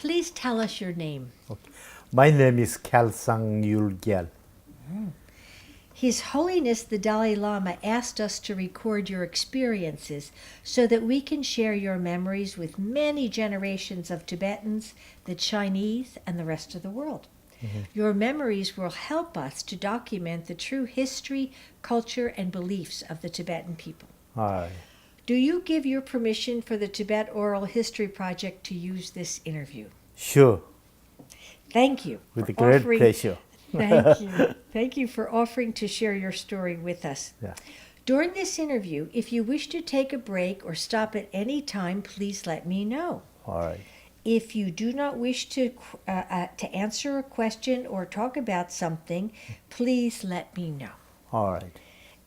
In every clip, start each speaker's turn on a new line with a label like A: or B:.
A: Please tell us your name.
B: Okay. My name is Kalsang Yulgial.
A: His Holiness the Dalai Lama asked us to record your experiences so that we can share your memories with many generations of Tibetans, the Chinese, and the rest of the world. Your memories will help us to document the true history, culture, and beliefs of the Tibetan people.
B: Hi.
A: Do you give your permission for the Tibet Oral History Project to use this interview?
B: Sure,
A: Thank you.
B: with
A: for
B: great
A: offering-
B: pleasure.
A: Thank you. Thank you for offering to share your story with us.
B: Yeah.
A: During this interview, if you wish to take a break or stop at any time, please let me know.
B: All right.
A: If you do not wish to answer a question or talk about something, please let me know.
B: All right.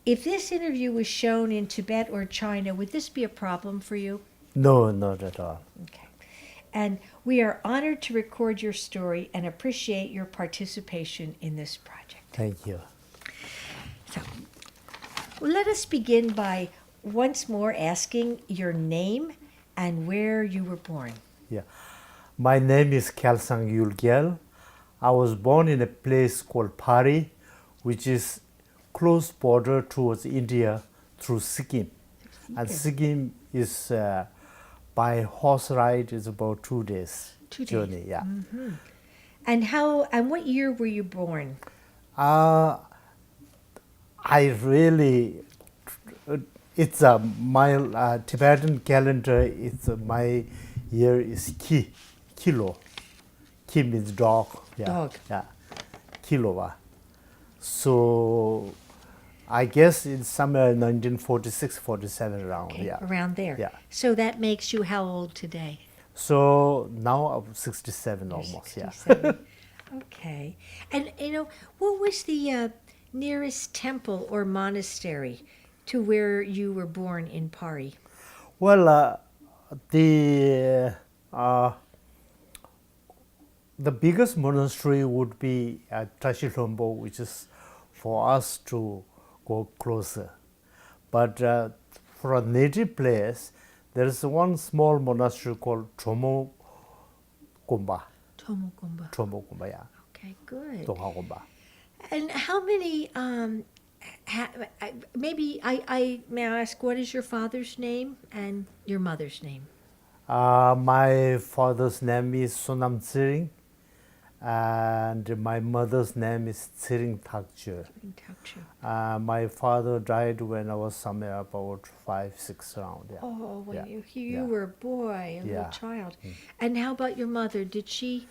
A: If this interview was shown in Tibet or China, would this be a problem for you?
B: No, not at all.
A: Okay. And we are honored to record your story and appreciate your participation in this project.
B: Thank you.
A: So, let us begin by once more asking your name and where you were born.
B: Yeah. My name is Kalsang Yulgial. I was born in a place called Phari, which is close border towards India through Sikkim. And Sikkim is by horse ride is about 2 days
A: 2 days.
B: journey. Yeah.
A: And what year were you born?
B: I really, it's my Tibetan calendar. It's my year is kilo. Ki means dog. Yeah.
A: Dog.
B: Yeah. Kilo. So I guess it's somewhere 1946, 47 around.
A: Okay,
B: Yeah.
A: around there.
B: Yeah.
A: So that makes you how old today?
B: So now I'm 67 almost.
A: 67. Okay. And what was the nearest temple or monastery to where you were born in Pori?
B: Well, the biggest monastery would be at Trashilombo, which is for us to go closer. But for a native place, there is one small monastery called Tomokumba.
A: Tomokumba.
B: Yeah.
A: Okay, good.
B: Tohakumba.
A: And how many, maybe I may I ask, what is your father's name and your mother's name?
B: My father's name is Sonam Tsiring, and my mother's name is Tsiring Thakche. My father died when I was somewhere about 5, 6 around. Yeah.
A: Oh, when
B: Yeah.
A: you were a boy, a little child. And how about your mother? Did she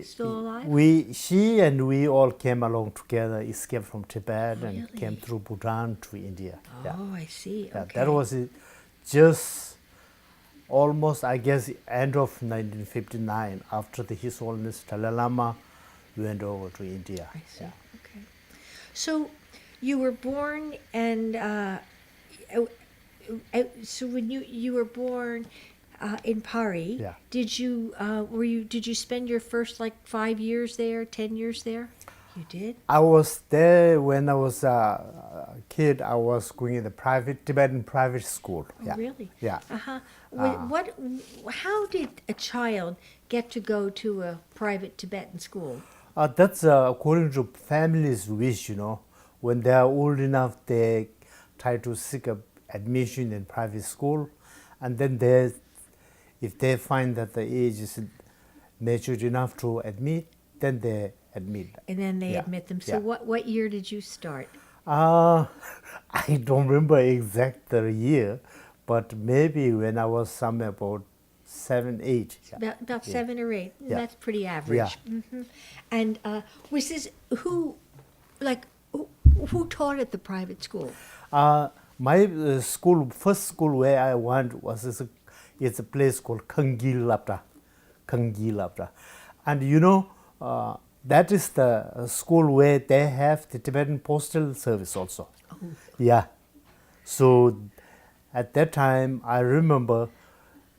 A: still alive?
B: She and we all came along together, escaped from Tibet and
A: Really?
B: came through Bhutan to India.
A: Oh, I see.
B: Yeah,
A: Okay.
B: that was it. Just almost, I guess, end of 1959, after His Holiness Dalai Lama went over to India.
A: I see. Okay. So you were born, and so when you were born in Pari,
B: Yeah.
A: did you spend your first 5 years there, 10 years there? You did?
B: I was there when I was a kid. I was going in the Tibetan private school.
A: Oh,
B: Yeah.
A: really?
B: Yeah.
A: Uh-huh. How did a child get to go to a private Tibetan school?
B: That's according to family's wish, When they are old enough, they try to seek admission in private school. And then if they find that the age is matured enough to admit, then they admit.
A: And then they
B: Yeah.
A: admit them. So
B: Yeah.
A: what year did you start?
B: I don't remember exact the year, but maybe when I was somewhere about 7, 8. Yeah.
A: About 7 or 8.
B: Yeah.
A: That's pretty average.
B: Yeah.
A: Hmm. And was this who taught at the private school?
B: My first school where I went it's a place called Kangilapta. And that is the school where they have the Tibetan postal service also.
A: Oh.
B: Yeah. So at that time, I remember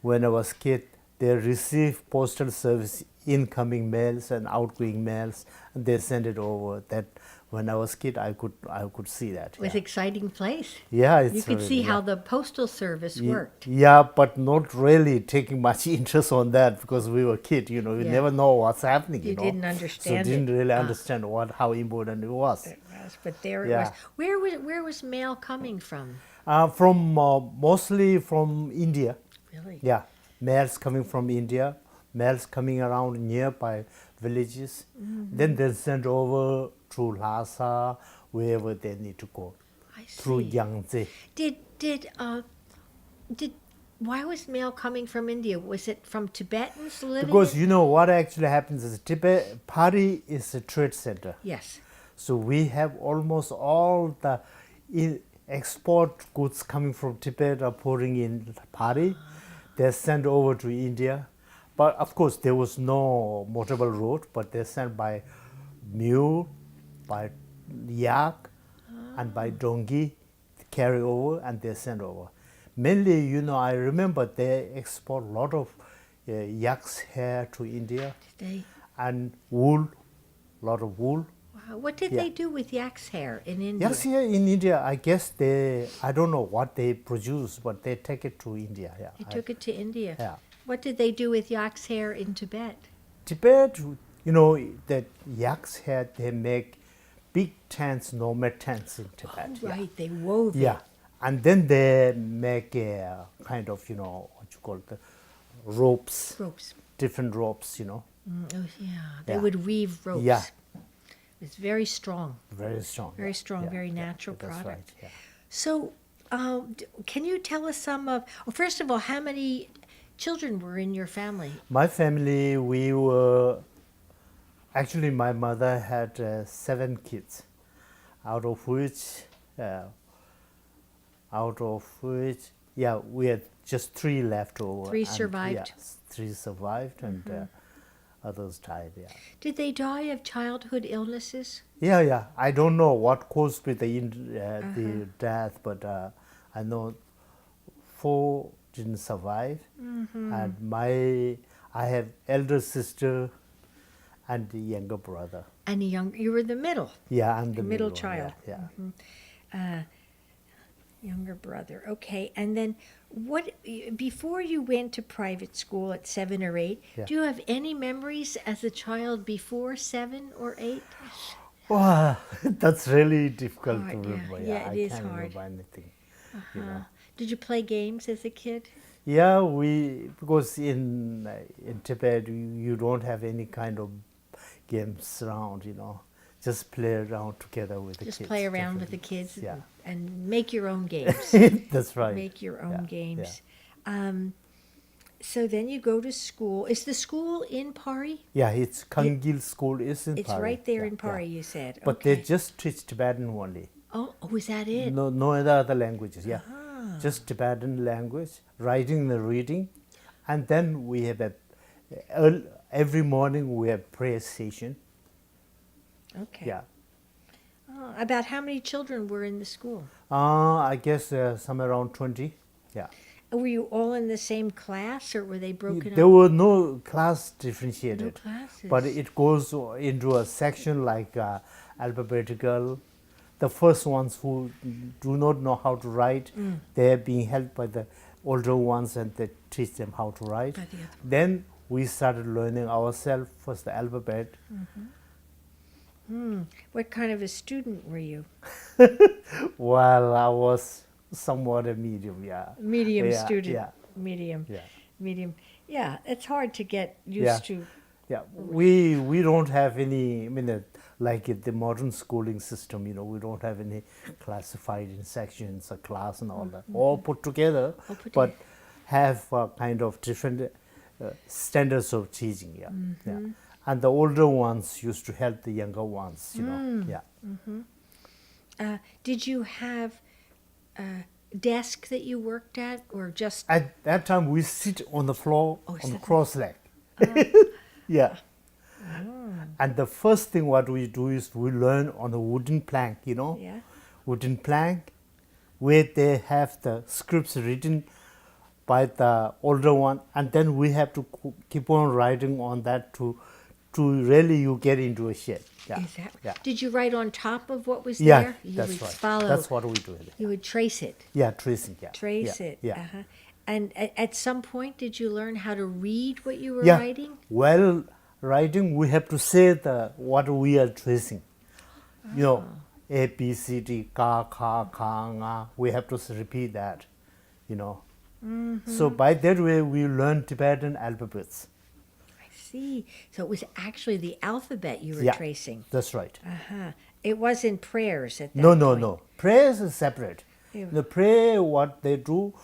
B: when I was kid, they received postal service incoming mails and outgoing mails, and they send it over. That when I was kid, I could see that.
A: It was an exciting place.
B: Yeah, it's
A: You could
B: really,
A: see
B: yeah.
A: how the postal service worked.
B: Yeah, but not really taking much interest on that because we were kid. You know, we
A: Yeah.
B: never know what's happening.
A: You
B: know,
A: didn't
B: so
A: understand
B: didn't
A: it.
B: really understand how important it was.
A: It was, but there it
B: Yeah.
A: was. Where was mail coming from?
B: From mostly from India.
A: Really?
B: Yeah, males coming from India, males coming around nearby villages. Then they're sent over to Lhasa, wherever they need to go,
A: I see.
B: through Yangtze.
A: Did why was mail coming from India? Was it from Tibetans living?
B: Because you know what actually happens is Tibet, Phari is a trade center.
A: Yes.
B: So we have almost all the export goods coming from Tibet are pouring in Phari. They're sent over to India. But of course, there was no motorable road, but they're sent by mule, by yak, and by donkey, carry over, and they're sent over. Mainly, you know, I remember they export a lot of yak's hair to India
A: Did they?
B: and wool, a lot of wool.
A: Wow. What did
B: Yeah.
A: they do with yak's hair in India?
B: Yes, here in India, I guess I don't know what they produce, but they take it to India. Yeah,
A: They took it to India.
B: Yeah.
A: What did they do with yak's hair in Tibet?
B: Tibet, you know, that yak's hair, they make big tents, nomad tents in Tibet.
A: Oh, right. They wove
B: Yeah.
A: it.
B: And then they make a kind of, you know, what you call the ropes,
A: Ropes.
B: different ropes, you know,
A: Oh, yeah. They
B: Yeah.
A: would weave ropes.
B: Yeah.
A: It's very strong.
B: very strong.
A: Very
B: yeah,
A: strong,
B: yeah,
A: very
B: yeah,
A: natural
B: that's
A: product.
B: Right, yeah.
A: So, can you tell us some of? Well, first of all, how many children were in your family?
B: My family, we were actually my mother had 7 kids, out of which yeah, we had just 3 left over.
A: 3
B: and,
A: survived?
B: Yeah, 3 survived, and others died. Yeah.
A: Did they die of childhood illnesses?
B: Yeah. I don't know what caused with the death, but I know 4 didn't survive, and I have elder sister and a younger brother.
A: And you were the middle.
B: Yeah, I'm the
A: Middle
B: one,
A: child.
B: Yeah.
A: Younger brother. Okay. And then before you went to private school at 7 or 8,
B: Yeah.
A: do you have any memories as a child before 7 or 8?
B: Wow, that's really difficult
A: Hard,
B: to
A: yeah.
B: remember.
A: Yeah, it
B: I
A: is
B: can't
A: hard.
B: remember anything. You know.
A: Did you play games as a kid?
B: Yeah, because in Tibet you don't have any kind of games around. You know, just play around together with the kids.
A: Just play around with the
B: definitely.
A: kids
B: Yeah,
A: and make your own games.
B: that's right.
A: Make your own
B: Yeah,
A: games. So then you go to school. Is the school in Pori?
B: Yeah, it's Kangil School is in
A: It's
B: Pari.
A: right there
B: Yeah,
A: in Pari,
B: yeah.
A: you said.
B: But
A: Okay.
B: they just teach Tibetan only.
A: Oh, is that it?
B: No other languages. Yeah,
A: Ah.
B: just Tibetan language, writing and reading, and then we have every morning we have prayer session.
A: Okay.
B: Yeah,
A: About how many children were in the school?
B: I guess somewhere around 20. Yeah,
A: Were you all in the same class, or were they broken
B: there
A: up?
B: were no class differentiated,
A: No classes.
B: but it goes into a section like alphabetical. The first ones who do not know how to write, they are being helped by the older ones, and they teach them how to write.
A: By the other
B: Then we started learning ourselves first the alphabet.
A: What kind of a student were you?
B: Well, I was somewhat a medium, yeah.
A: Medium
B: Yeah,
A: student.
B: yeah.
A: Medium.
B: Yeah.
A: Medium. Yeah, it's hard to get used
B: Yeah.
A: to.
B: Yeah, we don't have any. I mean, like the modern schooling system, you know, we don't have any classified in sections or class and all that. All put together,
A: All put
B: but have kind of different standards of teaching. Yeah, yeah. And the older ones used to help the younger ones. You know, yeah.
A: Did you have a desk that you worked at, or just?
B: At that time, we sit on the floor on the
A: sit-
B: cross leg. Yeah. And the first thing what we do is we learn on a wooden plank, you know,
A: Yeah.
B: wooden plank, where they have the scripts written by the older one, and then we have to keep on writing on that to to really you get into a shape. Yeah.
A: Is that?
B: Yeah.
A: Did you write on top of what was
B: Yeah,
A: there? You
B: that's
A: would
B: right.
A: follow.
B: That's what we do.
A: You would trace it.
B: Yeah, tracing. Yeah.
A: Trace
B: yeah.
A: it.
B: Yeah.
A: Uh-huh. And at some point, did you learn how to read what you were
B: Yeah.
A: writing?
B: While writing, we have to say what we are tracing. You know, A, B, C, D, ka, ka, ka, nga. We have to repeat that, you know. So by that way, we learn Tibetan alphabets.
A: I see. So it was actually the alphabet you were
B: Yeah,
A: tracing.
B: that's right.
A: Uh-huh. It wasn't prayers at that
B: No, no,
A: point.
B: no. Prayers is separate.
A: Yeah.
B: The prayer, what they do,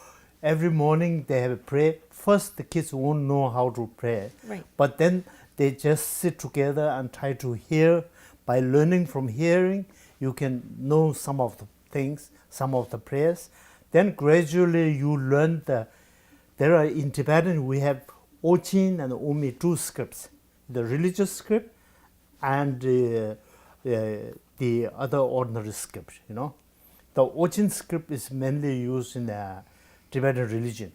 B: every morning they have a prayer. First, the kids won't know how to pray.
A: Right.
B: But then they just sit together and try to hear. By learning from hearing, you can know some of the things, some of the prayers. Then gradually you learn there are in Tibetan, we have Ochin and Omi, two scripts. The religious script and the other ordinary script, you know. The Ochin script is mainly used in Tibetan religion.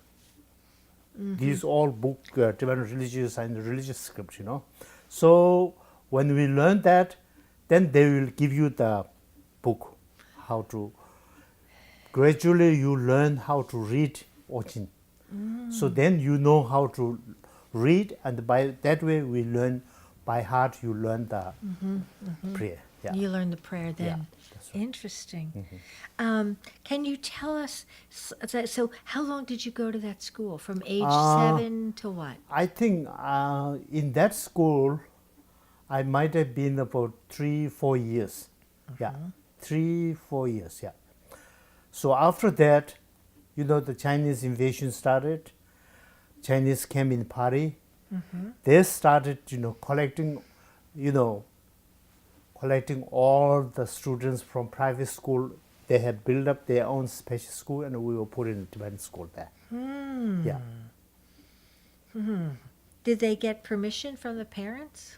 B: These all book Tibetan religious and religious script, you know. So when we learn that, then they will give you the book, how to. Gradually you learn how to read Ochin. So then you know how to read, and by that way we learn by heart. You learn the prayer. Yeah.
A: You learned the prayer then.
B: Yeah, that's right.
A: Interesting. Can you tell us, so how long did you go to that school? From age 7 to what?
B: I think in that school, I might have been about 3-4 years. Yeah, 3-4 years. Yeah. So after that, you know, the Chinese invasion started. Chinese came in Phari. They started, you know, collecting all the students from private school. They had built up their own special school, and we were put in a Tibetan school there. Yeah.
A: Did they get permission from the parents?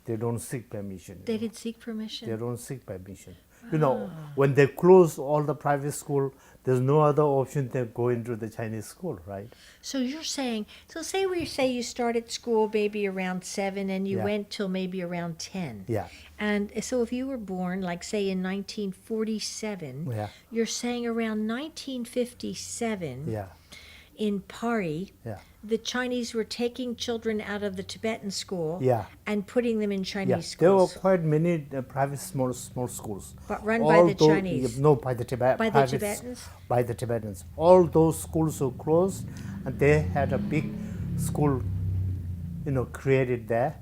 B: They don't seek permission.
A: They did seek permission?
B: They don't seek permission. You know, when they close all the private school, there's no other option than go into the Chinese school, right?
A: So you're saying, so say we say you started school maybe around 7 and you
B: Yeah.
A: went till maybe around 10.
B: Yeah.
A: And so if you were born, like say in 1947,
B: Yeah.
A: you're saying around 1957
B: Yeah.
A: in Pori,
B: Yeah.
A: the Chinese were taking children out of the Tibetan school
B: Yeah.
A: and putting them in
B: Yeah.
A: Chinese
B: There were
A: schools.
B: quite many private small schools.
A: But run by the
B: Although-
A: Chinese?
B: No, by the
A: By the
B: private
A: Tibetans?
B: By the Tibetans. All those schools were closed, and they had a big school, you know, created there,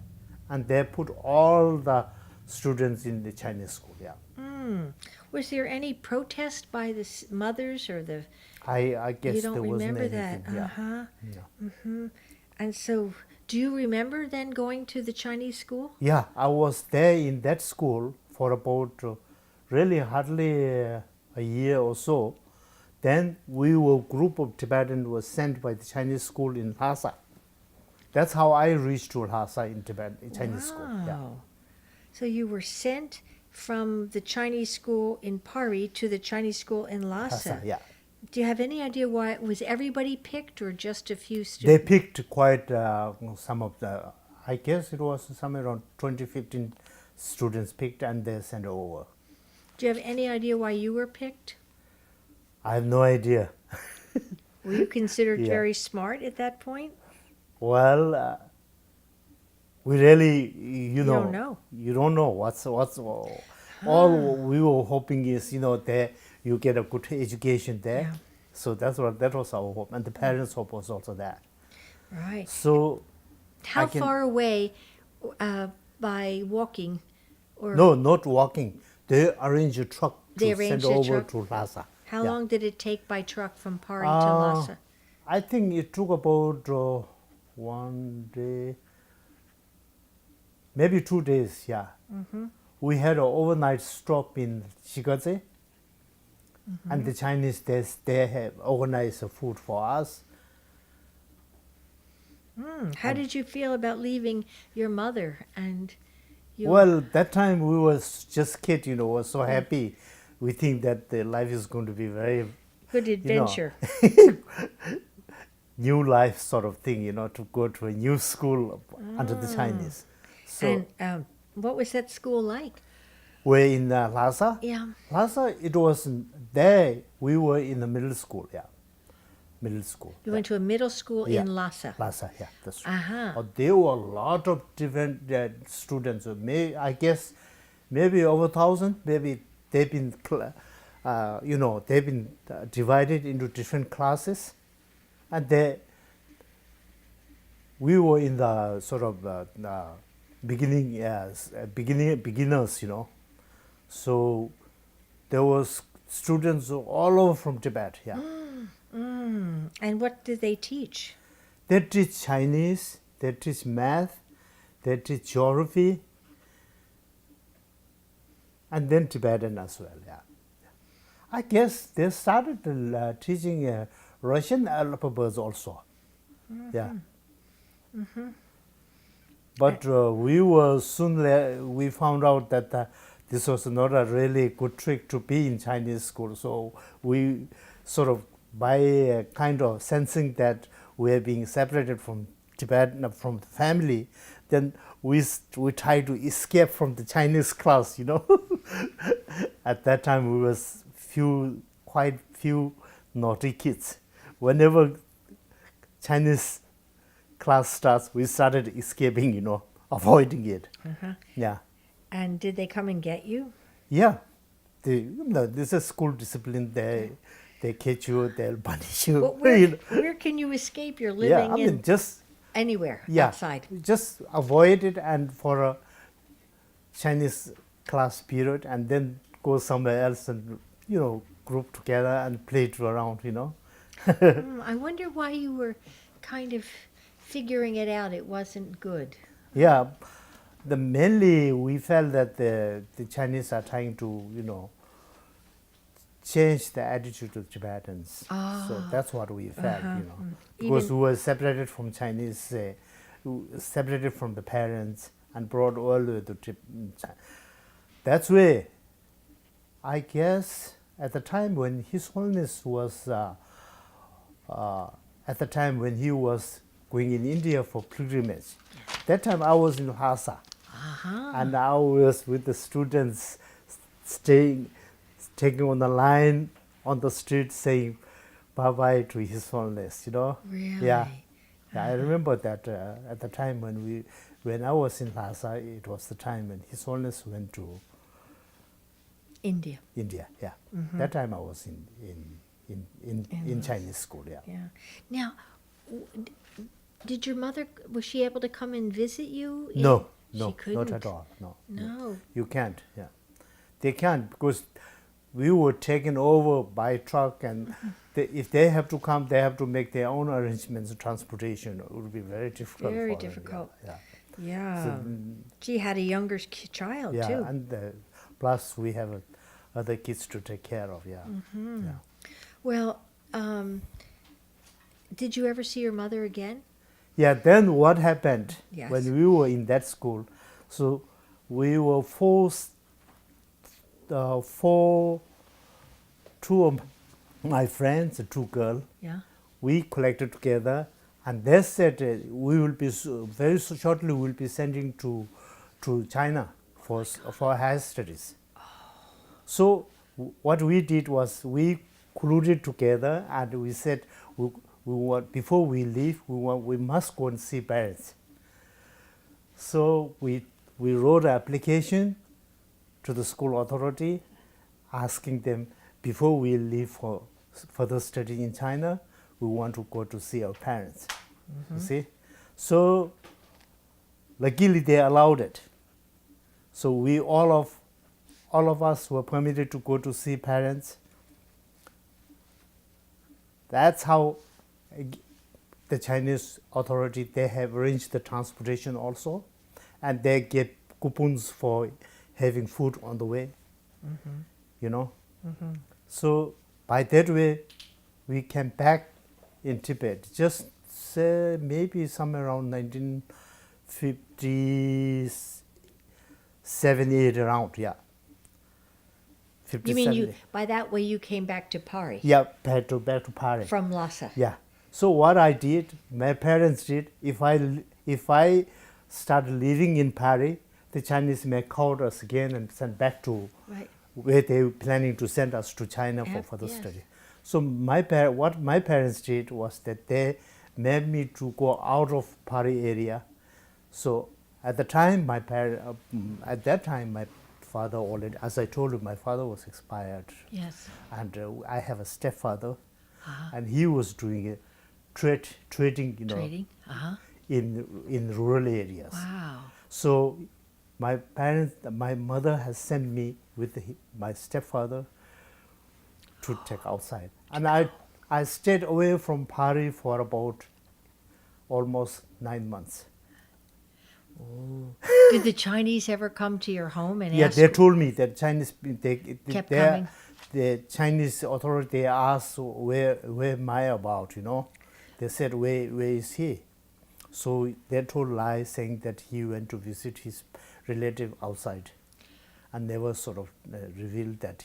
B: and they put all the students in the Chinese school. Yeah.
A: Was there any protest by the mothers or the?
B: I guess
A: You don't
B: there wasn't
A: remember
B: anything.
A: that?
B: Yeah.
A: Uh-huh.
B: Yeah.
A: And so, do you remember then going to the Chinese school?
B: Yeah, I was there in that school for about really hardly a year or so. Then we were group of Tibetans was sent by the Chinese school in Lhasa. That's how I reached to Lhasa in Tibet, in Chinese school. Yeah.
A: Wow. So you were sent from the Chinese school in Pari to the Chinese school in Lhasa.
B: Lhasa, yeah.
A: Do you have any idea why? Was everybody picked or just a few
B: They
A: students?
B: picked quite some of the, I guess it was somewhere around 20-15 students picked, and they sent over.
A: Do you have any idea why you were picked?
B: I have no idea.
A: Were you considered
B: Yeah.
A: very smart at that point?
B: Well, we really, you
A: don't know.
B: You don't know what's all we were hoping is, you know, there you get a good education there.
A: Yeah.
B: So that was our hope, and the parents' hope was also that.
A: Right.
B: So
A: How
B: I can-
A: far away by walking? Or
B: no, not walking. They arrange a truck
A: They
B: to send
A: arranged a
B: over
A: truck?
B: to Lhasa.
A: How
B: Yeah.
A: long did it take by truck from Pari to Lhasa?
B: I think it took about 1 day, maybe 2 days. Yeah. We had an overnight stop in Shigaze, and the Chinese they have organized the food for us.
A: How did you feel about leaving your mother and your?
B: Well, that time we was just kid, you know, was so happy. We think that the life is going to be very
A: Good adventure.
B: new life sort of thing, you know, to go to a new school under the Chinese. So
A: And what was that school like?
B: we're in Lhasa.
A: Yeah.
B: Lhasa, it was there. We were in the middle school. Yeah, middle school.
A: You went to a middle school
B: Yeah.
A: in Lhasa.
B: Lhasa, yeah, that's right.
A: Uh-huh.
B: There were a lot of different students. I guess maybe over 1,000. Maybe they've been, they've been divided into different classes, and we were in the sort of beginners, So there was students all over from Tibet. Yeah.
A: And what did they teach?
B: They teach Chinese, they teach math, they teach geography, and then Tibetan as well. Yeah, I guess they started teaching Russian alphabets also. Yeah. But we found out that this was not a really good trick to be in Chinese school. So we sort of, by kind of sensing that we are being separated from Tibetan, from the family, then we try to escape from the Chinese class, At that time, we was quite few naughty kids. Whenever Chinese class starts, we started escaping, avoiding it. Yeah.
A: And did they come and get you?
B: Yeah. This is school discipline. They catch you, they'll punish you.
A: But where can you escape? You're
B: Yeah,
A: living in
B: just
A: anywhere
B: yeah,
A: outside.
B: just avoid it, and for a Chinese class period, and then go somewhere else and group together and play it around.
A: I wonder why you were kind of figuring it out. It wasn't good.
B: Yeah, mainly we felt that the Chinese are trying to change the attitude of Tibetans. So that's what we felt, because we were separated from Chinese, separated from the parents, and brought all the way to China. That's why, I guess, at the time when His Holiness was, at the time when he was going in India for pilgrimage, that time I was in Lhasa, and I was with the students taking on the line on the street saying bye-bye to His Holiness,
A: Really?
B: Yeah. I remember that at the time when I was in Lhasa, it was the time when His Holiness went to
A: India.
B: Yeah. That time I was in Chinese school, yeah.
A: Yeah. Now, did your mother, was she able to come and visit you?
B: No,
A: She couldn't.
B: not at all,
A: No.
B: You can't, yeah. They can't, because we were taken over by truck, and if they have to come, they have to make their own arrangements. Transportation, it would be very difficult.
A: Very
B: for them,
A: difficult.
B: Yeah.
A: Yeah.
B: So,
A: She had a younger child,
B: yeah,
A: too.
B: and plus we have other kids to take care of. Yeah. Yeah.
A: Well, did you ever see your mother again?
B: Yeah. Then what happened
A: Yes.
B: when we were in that school? So we were forced. Two of my friends, two girls,
A: Yeah.
B: we collected together, and they said we will be very shortly. We will be sending to China for higher studies. So what we did was we colluded together, and we said we want, before we leave, we must go and see parents. So we wrote an application to the school authority, asking them, before we leave for further study in China, we want to go to see our parents. You see, so luckily they allowed it. So we all of us were permitted to go to see parents. That's how the Chinese authority, they have arranged the transportation also, and they get coupons for having food on the way, So by that way, we came back in Tibet, just say maybe somewhere around 1957, 8 around, yeah.
A: You mean by that way you came back to Pori?
B: Yeah, back to Phari.
A: From Lhasa?
B: Yeah. So what I did, my parents did, if I started living in Phari, the Chinese may call us again and send back to
A: Right.
B: where they were planning to send us to China for
A: Yep,
B: further
A: yes.
B: study. So what my parents did was that they made me to go out of Phari area. So at the time, at that time, my father already, as I told you, my father was expired,
A: Yes.
B: and I have a stepfather,
A: Uh-huh.
B: and he was doing a trading,
A: Trading. Uh-huh.
B: in rural areas.
A: Wow.
B: So my mother has sent me with my stepfather to take outside, and I stayed away from Phari for about almost 9 months.
A: Did the Chinese ever come to your home and
B: Yeah,
A: ask?
B: they told me that
A: Kept coming?
B: the Chinese authority asked where am I about, They said where is he? So they told lies saying that he went to visit his relative outside, and never sort of revealed that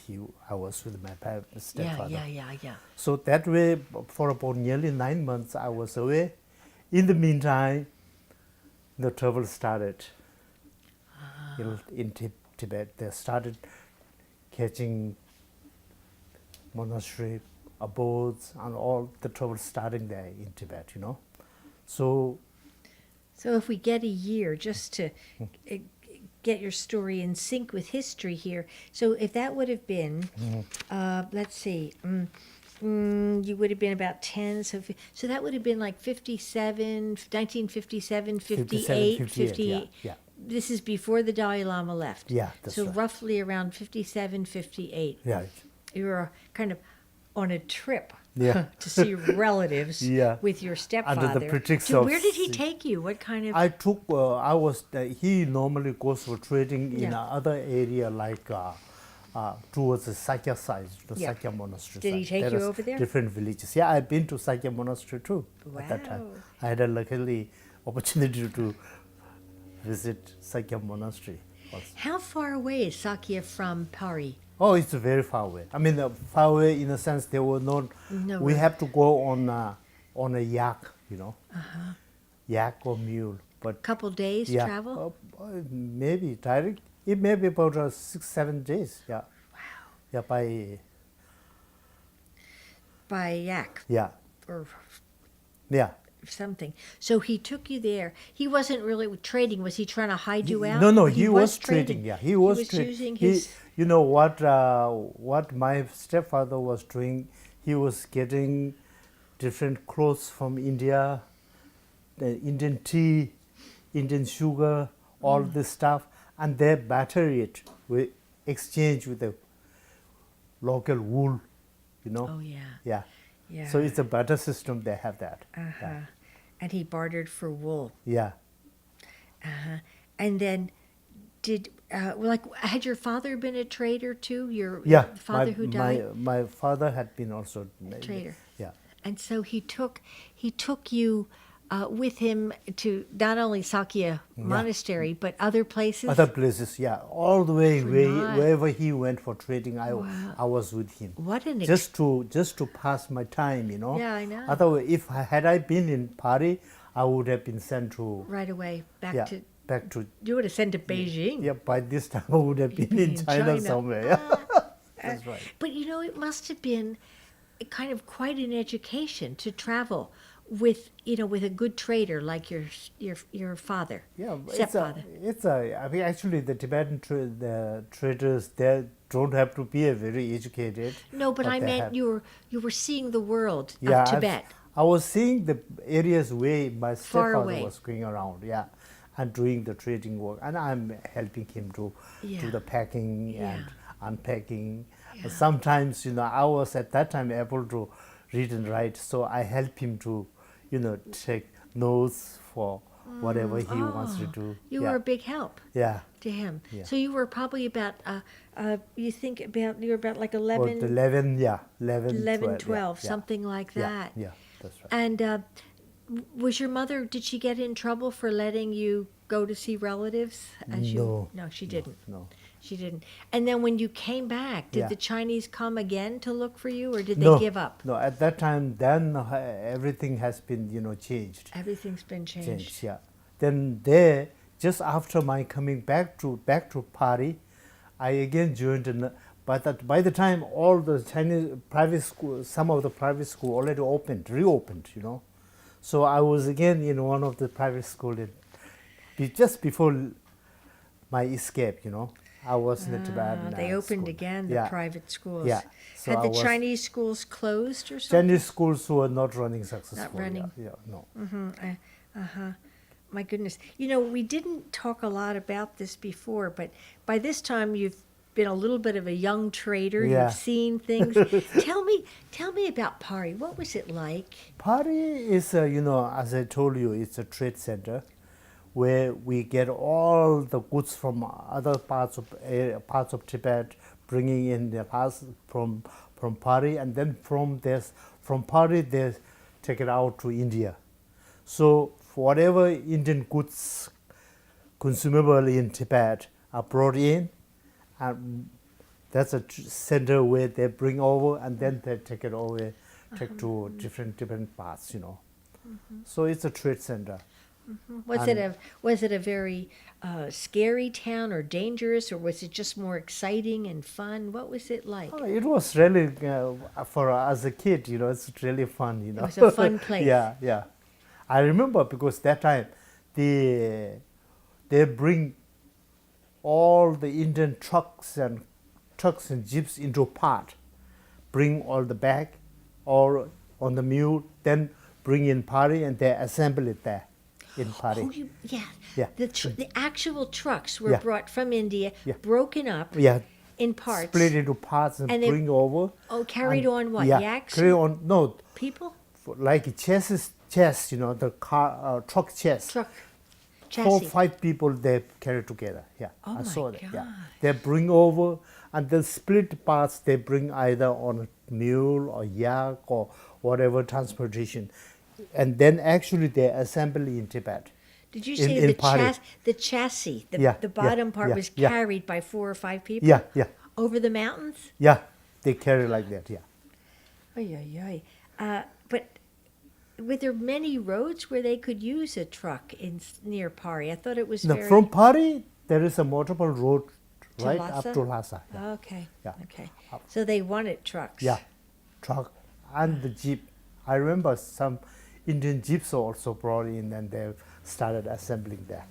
B: I was with my stepfather.
A: Yeah.
B: So that way, for about nearly 9 months, I was away. In the meantime, the trouble started. In Tibet, they started catching monastery abodes and all the trouble starting there in Tibet, So
A: So if we get a year just to get your story in sync with history here. So if that would have been, let's see, you would have been about 10, so that would have been like 1957, 58,
B: 58, yeah.
A: This is before the Dalai Lama left.
B: Yeah, that's
A: so
B: right.
A: roughly around 57, 58.
B: Yeah.
A: You were kind of on a trip
B: Yeah.
A: to see relatives
B: Yeah.
A: with your stepfather.
B: Under the pretext
A: So
B: of
A: where did he take you? What kind of...
B: he normally goes for trading in
A: Yeah.
B: other area like towards the Sakya side, the
A: Yeah.
B: Sakya monastery
A: Did he
B: side.
A: take you
B: are
A: over there?
B: Different villages. Yeah, I've been to Sakya monastery too at that time.
A: Wow.
B: I had a luckily opportunity to visit Sakya monastery also.
A: How far away is Sakya from Pori?
B: Oh, it's very far away. I mean, far away in a sense they were not.
A: No
B: We
A: way.
B: have to go on a yak, yak or mule. But
A: Couple days
B: yeah,
A: travel?
B: maybe direct. It may be about 6-7 days. Yeah.
A: Wow.
B: Yeah,
A: By yak
B: yeah,
A: or
B: yeah.
A: something. So he took you there. He wasn't really trading. Was he trying to hide you out?
B: No,
A: Or
B: he was trading. Yeah, he was trading.
A: using his...
B: You know what my stepfather was doing? He was getting different clothes from India, the Indian tea, Indian sugar, all this stuff, and they batter it with exchange with the local wool,
A: Oh, yeah.
B: Yeah.
A: Yeah.
B: So it's a barter system. They have that.
A: Uh-huh.
B: Yeah.
A: And he bartered for wool.
B: Yeah.
A: Uh-huh. And then had your father been a trader too? Your father who died?
B: My father had been also
A: A trader.
B: Yeah.
A: And so he took you with him to not only Sakya Monastery, but other places?
B: Other places, yeah. All the way
A: Not-
B: wherever he went for trading, I was with him.
A: What an
B: just to pass my time,
A: Yeah, I know.
B: Otherwise, had I been in Pari, I would have been sent to
A: right away back
B: yeah,
A: to...
B: back to
A: You would have sent to Beijing.
B: yeah. By this time, I would have been in China somewhere. Yeah. That's right.
A: But it must have been kind of quite an education to travel with a good trader like your father.
B: Yeah,
A: stepfather.
B: I mean, actually, the Tibetan the traders, they don't have to be very educated.
A: No, but I
B: they
A: meant
B: have-
A: you were seeing the world
B: Yeah,
A: of Tibet.
B: I was seeing the areas where my
A: Far
B: stepfather
A: away.
B: was going around, yeah, and doing the trading work, and I'm helping him to
A: Yeah.
B: do the packing
A: Yeah.
B: and unpacking.
A: Yeah.
B: Sometimes, I was at that time able to read and write, so I help him to, take notes for whatever he wants to do.
A: You
B: yeah.
A: were a big help
B: Yeah.
A: to him.
B: Yeah.
A: So you were probably about you were about like
B: About
A: 11,
B: 11, yeah, 11,
A: 12,
B: yeah,
A: something like
B: yeah,
A: that.
B: Yeah, that's right.
A: And was your mother, did she get in trouble for letting you go to see relatives?
B: No.
A: No, she didn't.
B: No.
A: She didn't. And then when you came back, did
B: Yeah.
A: the Chinese come again to look for you, or did
B: No,
A: they give up?
B: No, at that time, then everything has been, changed.
A: Everything's been changed.
B: Yeah. Then there, just after my coming back to Phari, I again joined. By the time all the Chinese private school, some of the private school already reopened, you know. So I was again in one of the private school just before my escape, you know. I was in the Tibetan
A: They opened
B: school.
A: again, the
B: Yeah.
A: private schools.
B: Yeah. So
A: Had
B: I
A: the
B: was-
A: Chinese schools closed or something?
B: Chinese schools were not running successfully.
A: running.
B: Yeah, no.
A: My goodness. You know, we didn't talk a lot about this before, but by this time you've been a little bit of a young trader.
B: Yeah.
A: You've seen things. tell me about Pori. What was it like?
B: Phari is, you know, as I told you, it's a trade center where we get all the goods from other parts of Tibet, bringing in the parts from Phari, and then from Phari they take it out to India. So whatever Indian goods consumable in Tibet are brought in, and that's a center where they bring over, and then they take it over, take to different parts, you know. So it's a trade center.
A: Was it a very scary town or dangerous, or was it just more exciting and fun? What was it like?
B: Oh, it was really for as a kid, you know, it's really fun, you know.
A: It was a fun place.
B: Yeah. I remember because that time they bring all the Indian trucks and jeeps into part, bring all the bag or on the mule, then bring in Phari and they assemble it there in Phari.
A: Oh,
B: Yeah.
A: The actual trucks were
B: Yeah.
A: brought from India,
B: Yeah.
A: broken up
B: Yeah,
A: in parts.
B: split into parts and
A: And they-
B: bring over.
A: Oh, carried
B: and-
A: on what?
B: Yeah,
A: Yaks?
B: carry on. No,
A: People?
B: like chest, you know, the car truck chest.
A: Truck.
B: 4
A: Chassis.
B: 5 people they carry together. Yeah,
A: Oh
B: I saw
A: my
B: that.
A: God.
B: Yeah, they bring over and the split parts they bring either on a mule or yak or whatever transportation, and then actually they assemble in Tibet.
A: Did you
B: in-
A: say
B: in
A: the,
B: Pori.
A: the chassis, the
B: Yeah,
A: bottom
B: yeah,
A: part
B: yeah,
A: was
B: yeah.
A: carried by 4 or 5 people?
B: Yeah,
A: Over the mountains?
B: they carry like that. Yeah.
A: Ay, ay, ay. But were there many roads where they could use a truck near Pari? I thought it was
B: No,
A: very...
B: from Phari there is a multiple road
A: To
B: right
A: Lhasa?
B: up to Lhasa. Yeah.
A: Okay.
B: Yeah.
A: Okay. So they wanted trucks.
B: Yeah, truck and the jeep. I remember some Indian jeeps also brought in and they started assembling there.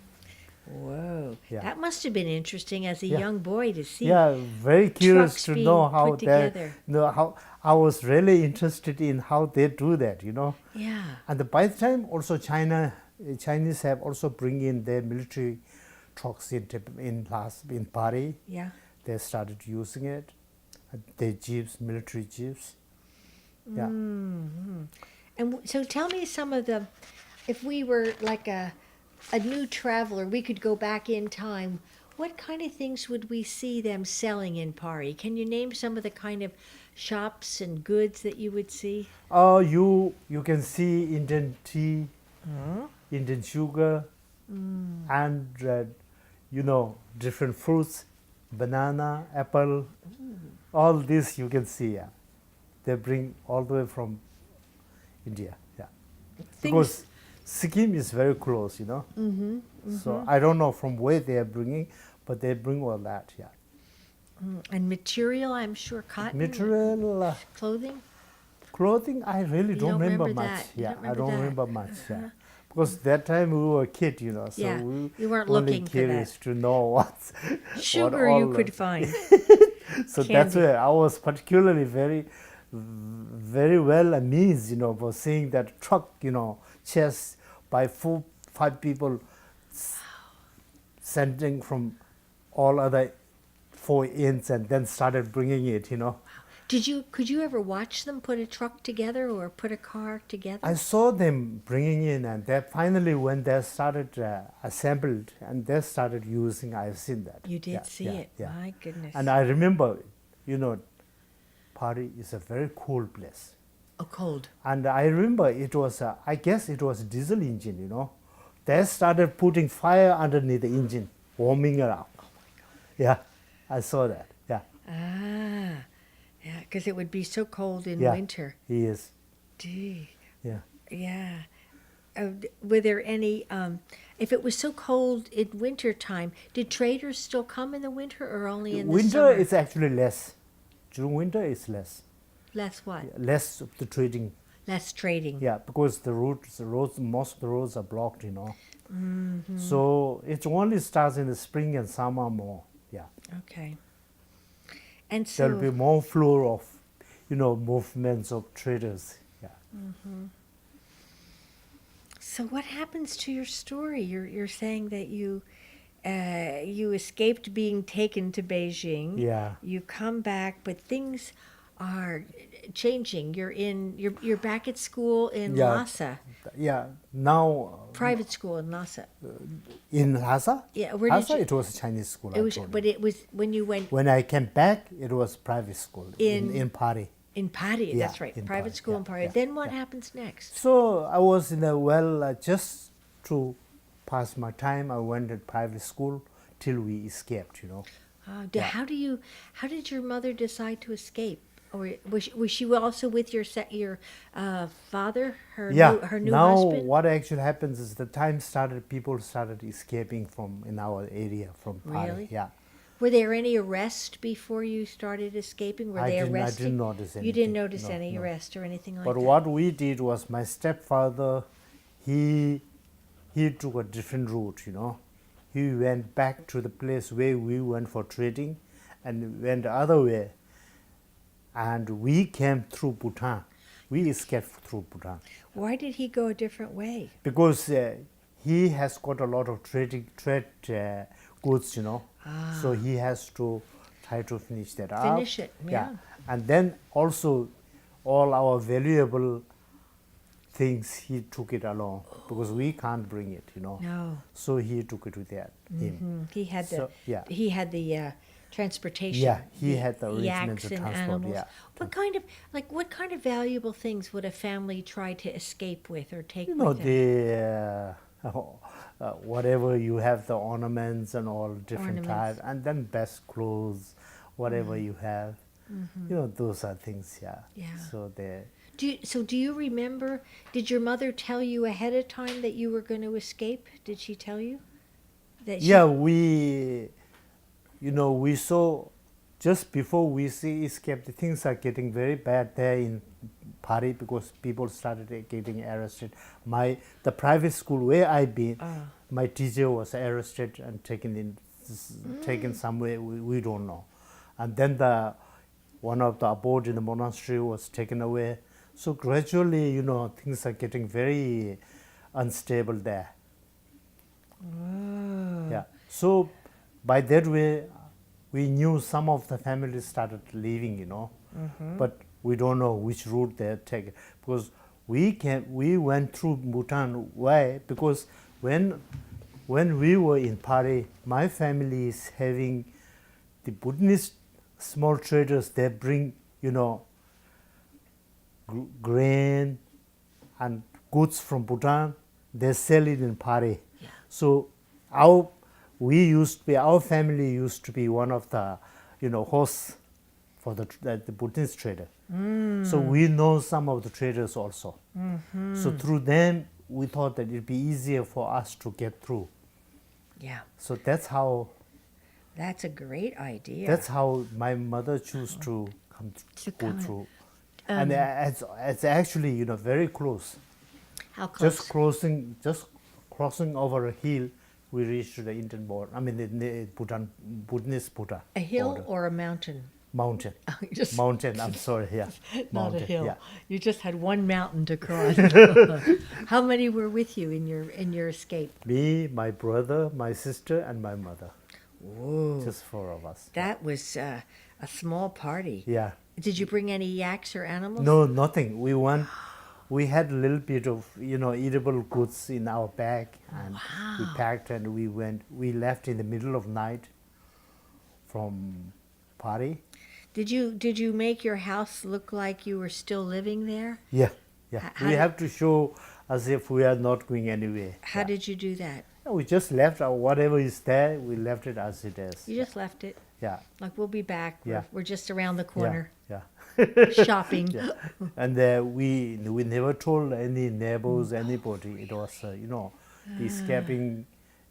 A: Whoa.
B: Yeah.
A: That must have been interesting as a
B: Yeah.
A: young boy to see.
B: Yeah, very curious
A: trucks
B: to
A: being
B: know how
A: put
B: they,
A: together.
B: how I was really interested in how they do that, you know.
A: Yeah.
B: And by the time also Chinese have also bring in their military trucks in Pari.
A: Yeah.
B: They started using it. Their jeeps, military jeeps. Yeah.
A: And so tell me some of the, if we were like a new traveler, we could go back in time. What kind of things would we see them selling in Pari? Can you name some of the kind of shops and goods that you would see?
B: You can see Indian tea, Indian sugar, and you know, different fruits, banana, apple, all this you can see. Yeah, they bring all the way from India. Yeah, because Sikkim is very close, you know. So I don't know from where they are bringing, but they bring all that. Yeah,
A: And material, I'm sure, cotton,
B: material.
A: clothing.
B: Clothing, I really
A: You
B: don't
A: don't
B: remember
A: remember
B: much.
A: that. You
B: Yeah,
A: don't
B: I
A: remember
B: don't
A: that.
B: remember much. Yeah, because that time we were a kid, you know, so
A: Yeah,
B: we
A: you weren't
B: only
A: looking for
B: curious
A: that.
B: to know what
A: Sugar
B: all
A: you
B: the-
A: could find.
B: So that's
A: candy.
B: why I was particularly very well amused, you know, for seeing that truck, you know, chest by 4 5 people sending from all other 4 ends and then started bringing it, you know.
A: Could you ever watch them put a truck together or put a car together?
B: I saw them bringing in, and they finally, when they started assembled and they started using, I've seen that.
A: You did
B: Yeah,
A: see
B: yeah,
A: it.
B: yeah.
A: My goodness.
B: And I remember, you know, Pari is a very cool place.
A: Oh, cold.
B: And I remember it was, I guess it was diesel engine, you know. They started putting fire underneath the engine, warming it up. Yeah, I saw that. Yeah,
A: Ah, yeah, because it would be so cold in
B: yeah.
A: winter.
B: He is.
A: Gee,
B: Yeah.
A: yeah. were there any? If it was so cold in winter time, did traders still come in the winter or only in the
B: Winter
A: summer?
B: is actually less. During winter it's less.
A: Less what?
B: Less of the trading.
A: Less trading.
B: Yeah, because the roads, most of the roads are blocked,
A: Mm-hmm.
B: So it only starts in the spring and summer more. Yeah,
A: Okay. And
B: there'll be
A: so,
B: more flow of, movements of traders. Yeah.
A: so what happens to your story? You're saying that you escaped being taken to Beijing.
B: Yeah.
A: You come back, but things are changing. You're back at school in
B: Yeah.
A: Lhasa,
B: Yeah. Now
A: private school in Lhasa.
B: in Lhasa.
A: Yeah, where did
B: Lhasa,
A: you?
B: it was a Chinese school.
A: It
B: I
A: was,
B: told
A: but
B: you.
A: it was when you went
B: When I came back, it was private school
A: In-
B: in Pari.
A: in Phari.
B: Yeah,
A: That's right,
B: in
A: private
B: Phari,
A: school
B: yeah,
A: in Phari.
B: yeah,
A: Then what
B: yeah.
A: happens next?
B: So I was in a just to pass my time. I went to private school till we escaped. Yeah.
A: How did your mother decide to escape? Or was she also with your father, her new
B: now
A: husband?
B: what actually happens is the time started. People started escaping from in our area from Pari.
A: Really?
B: Yeah.
A: Were there any arrests before you started escaping? Were they
B: I
A: arrested?
B: didn't notice anything.
A: You didn't notice
B: No,
A: any
B: no.
A: arrest or anything like
B: But
A: that.
B: what we did was my stepfather, he took a different route. He went back to the place where we went for trading, and went the other way. And we came through Bhutan. We escaped through Bhutan
A: Why did he go a different way?
B: because he has got a lot of trade goods. So he has to try to finish that up.
A: Finish it, yeah.
B: And then also all our valuable things, he took it along because we can't bring it.
A: No.
B: So he took it with him.
A: He had
B: So, yeah.
A: he had the transportation.
B: Yeah, he had the arrangements
A: yaks
B: of
A: and
B: transport,
A: animals.
B: yeah.
A: What kind of valuable things would a family try to escape with or take
B: You know,
A: with them?
B: the whatever you have, the ornaments and all different
A: Ornaments.
B: types, and then best clothes, whatever you have. Those are things. Yeah.
A: Yeah.
B: So they.
A: Do you remember? Did your mother tell you ahead of time that you were going to escape? Did she tell you? That she,
B: Yeah, we saw just before we see escape, the things are getting very bad there in Pari because people started getting arrested. The private school where I've been, my teacher was arrested and taken somewhere we don't know, and then one of the abode in the monastery was taken away. So gradually, things are getting very unstable there. Yeah. So by that way, we knew some of the families started leaving, but we don't know which route they're taking because we went through Bhutan. Why? Because when we were in Pari, my family is having the Buddhist small traders. They bring, grain and goods from Bhutan. They sell it in Pari.
A: Yeah.
B: So our family used to be one of the, hosts for the Buddhist trader. So we know some of the traders also. So through them, we thought that it'd be easier for us to get through.
A: Yeah.
B: So that's how
A: a great idea.
B: that's how my mother chose to go
A: come.
B: through. And it's actually, very close.
A: How close?
B: Just crossing over a hill, we reached the Indian border. I mean, the Buddhist Bhutan.
A: A hill
B: border.
A: or a mountain?
B: Mountain.
A: Just-
B: Mountain. I'm sorry. Yeah.
A: Not
B: Mountain,
A: a hill.
B: Yeah.
A: You just had one mountain to cross. How many were with you in your escape?
B: Me, my brother, my sister, and my mother.
A: Whoa.
B: Just 4 of us.
A: That was a small party.
B: Yeah.
A: Did you bring any yaks or animals?
B: No, nothing. We had a little bit of, eatable goods in our bag, and we packed and we left in the middle of night from Pari.
A: Did you make your house look like you were still living there?
B: Yeah.
A: How
B: We
A: did-
B: have to show as if we are not going anywhere.
A: How did you do that?
B: We just left whatever is there, we left it as it is.
A: You just left it.
B: Yeah.
A: Like, we'll be back.
B: Yeah.
A: We're just around the corner.
B: Yeah.
A: Shopping.
B: Yeah. And we never told any neighbors, anybody. It was, the escaping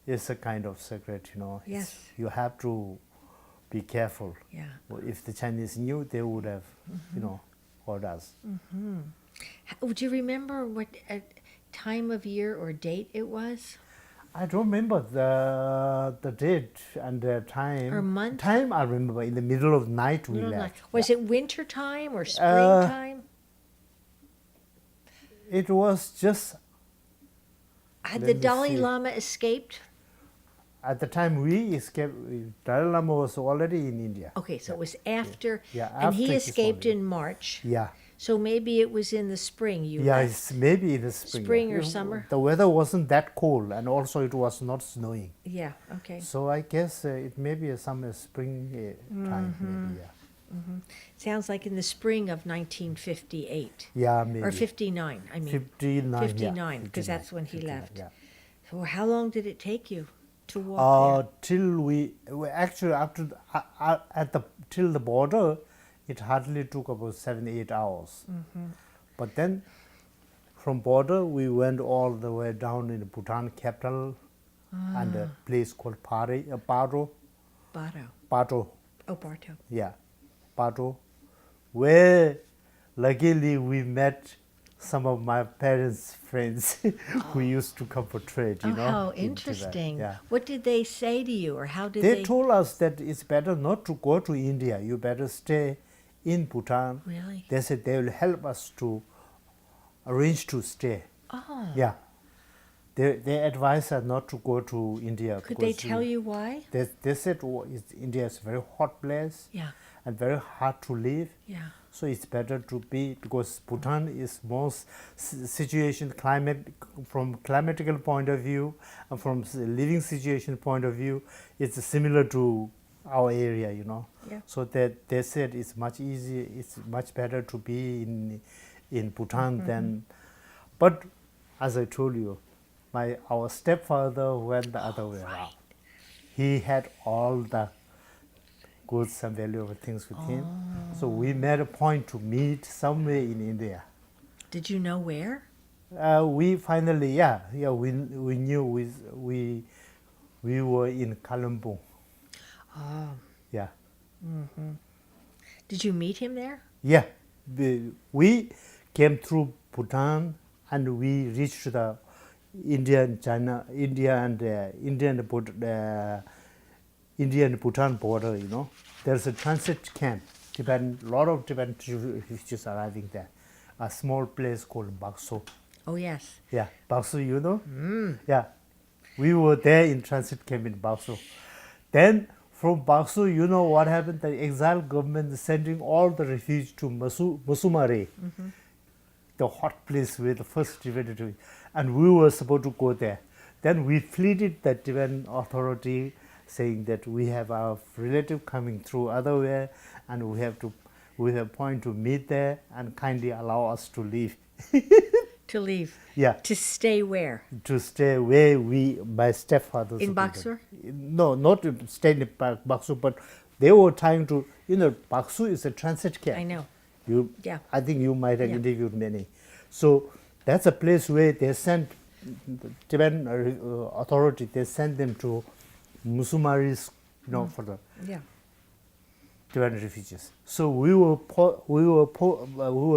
B: is a kind of secret,
A: Yes.
B: You have to be careful.
A: Yeah.
B: Well, if the Chinese knew, they would have, called us.
A: Would you remember what time of year or date it was?
B: I don't remember the date and the time.
A: Or month?
B: Time I remember. In the middle of night we
A: Middle of
B: left.
A: night. Was it winter time or springtime?
B: It was just
A: Had
B: let
A: the
B: me
A: Dalai
B: see.
A: Lama escaped?
B: at the time we escaped. Dalai Lama was already in India.
A: Okay, so it was after,
B: Yeah,
A: and he
B: after his
A: escaped
B: holiday.
A: in March.
B: Yeah.
A: So maybe it was in the spring you
B: Yeah,
A: left.
B: it's maybe in the spring.
A: Spring or
B: It-
A: summer?
B: The weather wasn't that cold, and also it was not snowing.
A: Yeah, okay.
B: So I guess it may be a summer, spring time, maybe. Yeah.
A: Sounds like in the spring of 1958.
B: Yeah, maybe.
A: Or 59, I mean.
B: 59.
A: 59, because that's when he
B: 59,
A: left.
B: Yeah.
A: So how long did it take you to walk
B: Till we actually after till the border, it hardly took about 7-8 hours. But then from border we went all the way down in the Bhutan capital and a place called Phari, Paro,
A: there? Bado.
B: Pato,
A: Oh, Barto.
B: yeah, Pato, where luckily we met some of my parents' friends who used to come for trade.
A: Oh, how
B: in Tibet.
A: interesting.
B: Yeah.
A: What did they say to you, or how did
B: They told us that it's better not to go to India. You better stay in Bhutan.
A: Really?
B: They said they will help us to arrange to stay.
A: Oh.
B: Yeah. They advised us not to go to India.
A: Could they
B: because
A: tell you why?
B: They said India is a very hot place
A: Yeah,
B: and very hard to live.
A: yeah.
B: So it's better to be, because Bhutan is most situation climate from climatical point of view and from living situation point of view, it's similar to our area,
A: Yeah.
B: So that they said it's much easier, it's much better to be in Bhutan than. But as I told you, our stepfather went the other way around. He had all the goods and valuable things with him. So we made a point to meet somewhere in India.
A: Did you know where?
B: We finally, we knew we were in Kalimpong.
A: Oh.
B: Yeah,
A: Did you meet him there?
B: yeah. We came through Bhutan and we reached the India and Bhutan border. There's a transit camp. Lot of Tibetan refugees arriving there. A small place called Bakso.
A: Oh, yes.
B: Yeah, Bakso, Yeah, we were there in transit camp in Bakso. Then from Bakso, you know what happened? The exile government is sending all the refugees to Musumari, the hot place where the first Tibetan, and we were supposed to go there. Then we pleaded the Tibetan authority, saying that we have our relative coming through other way, and we have point to meet there and kindly allow us to leave.
A: To leave.
B: Yeah,
A: To stay where?
B: to stay where my stepfather.
A: In Baksur?
B: No, not to stay in Baksur, but they were trying to. Baksur is a transit camp.
A: I know. Yeah.
B: I think you might have
A: Yeah.
B: interviewed many. So that's a place where they sent the Tibetan authority. They sent them to Musumaris, for the
A: Yeah.
B: Tibetan refugees. So we were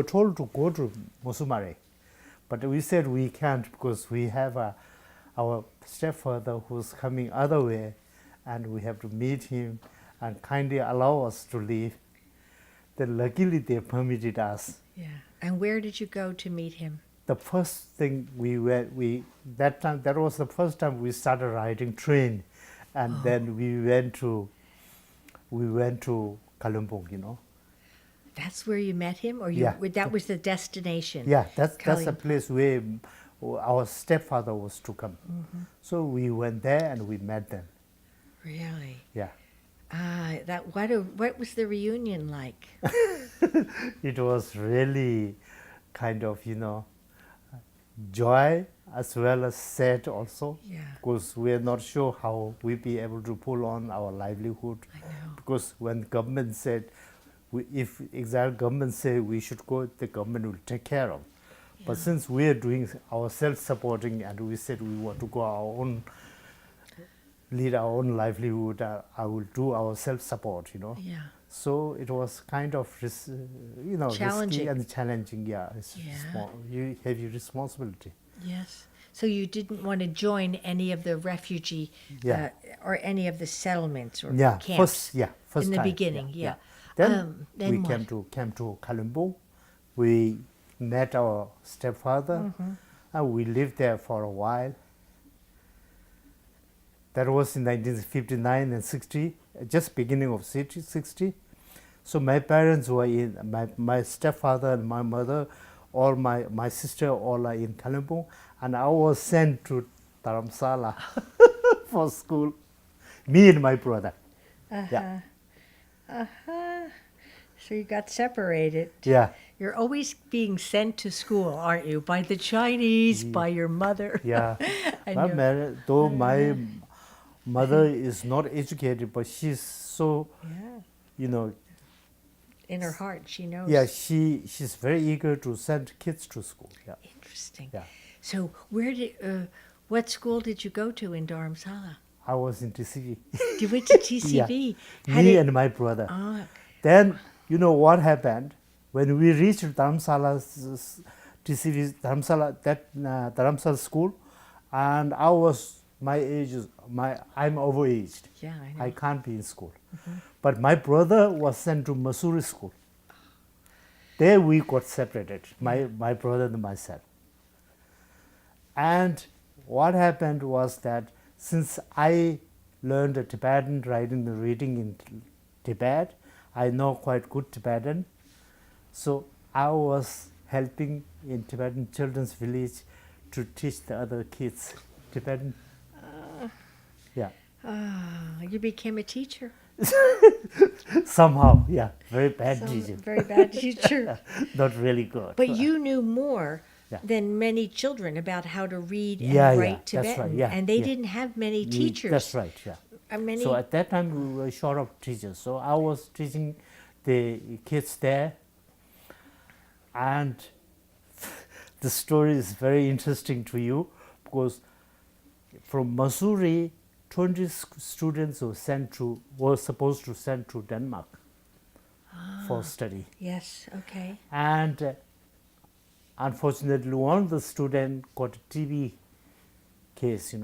B: told to go to Musumari, but we said we can't because we have our stepfather who's coming other way, and we have to meet him and kindly allow us to leave. Then luckily they permitted us.
A: Yeah. And where did you go to meet him?
B: The first thing that was the first time we started riding train, and then we went to Kalimpong.
A: That's where you met him, or
B: Yeah.
A: that was the destination?
B: Yeah, that's a
A: Kalimpong.
B: place where our stepfather was to come. So we went there and we met them.
A: Really?
B: Yeah,
A: What was the reunion like?
B: it was really kind of joy as well as sad also.
A: Yeah.
B: Because we are not sure how we'll be able to pull on our livelihood.
A: I know.
B: Because when government said if exile government say we should go, the government will take care of. But
A: Yeah.
B: since we are doing our self-supporting and we said we want to go our own, lead our own livelihood, I will do our self-support,
A: Yeah.
B: So it was kind of, risky
A: Challenging.
B: and challenging. Yeah,
A: Yeah.
B: you have your responsibility.
A: Yes. So you didn't want to join any of the refugee
B: Yeah.
A: or any of the settlements or
B: Yeah,
A: camps
B: first
A: in the
B: time,
A: beginning. Yeah.
B: Then
A: Then
B: we
A: what?
B: came to Kalambong. We met our stepfather,
A: Mm-hmm.
B: and we lived there for a while. That was in 1959 and 60, just beginning of 60. So my parents were in, my stepfather and my mother, all my sister, all are in Kalambong, and I was sent to Dharamsala for school, me and my brother. Yeah,
A: Uh-huh. So you got separated.
B: yeah,
A: You're always being sent to school, aren't you? By the Chinese, by your mother.
B: yeah.
A: And
B: Though my mother is not educated, but she's so,
A: yeah.
B: you know,
A: In her heart, she knows.
B: yeah, she's very eager to send kids to school. Yeah,
A: Interesting.
B: yeah.
A: So what school did you go to in Dharamsala?
B: I was in TCV.
A: You went to TCV. Had
B: Me
A: it-
B: and my brother.
A: Ah,
B: Then, you know what happened? When we reached Dharamsala's TCV, Dharamsala school, and I was, my age is, I'm overaged.
A: yeah, I know.
B: I can't be in school. But my brother was sent to Missouri school. There we got separated, my brother and myself. And what happened was that since I learned the Tibetan writing and reading in Tibet, I know quite good Tibetan. So I was helping in Tibetan children's village to teach the other kids Tibetan. Yeah.
A: You became a teacher.
B: Somehow, yeah. Very bad
A: Some
B: teacher.
A: very bad teacher.
B: Not really good.
A: But you knew more
B: Yeah.
A: than many children about how to read and
B: Yeah, yeah,
A: write
B: that's right,
A: Tibetan.
B: yeah,
A: And they
B: yeah.
A: didn't have many teachers.
B: That's right, yeah.
A: Many,
B: So at that time we were short of teachers. So I was teaching the kids there. And the story is very interesting to you because from Missouri, 20 students were supposed to send to Denmark for study.
A: yes, okay.
B: And unfortunately, one of the students got a TB case,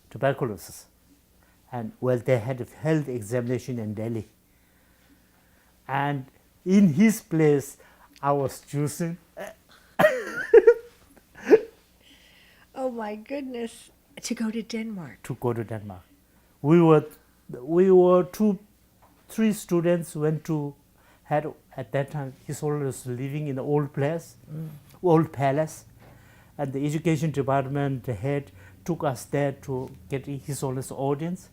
B: tuberculosis. And well, they had a health examination in Delhi. And in his place, I was chosen.
A: Oh my goodness. To go to Denmark.
B: To go to Denmark. We were three students had at that time his was living in the old place, old palace, and the education department the head took us there to get his audience,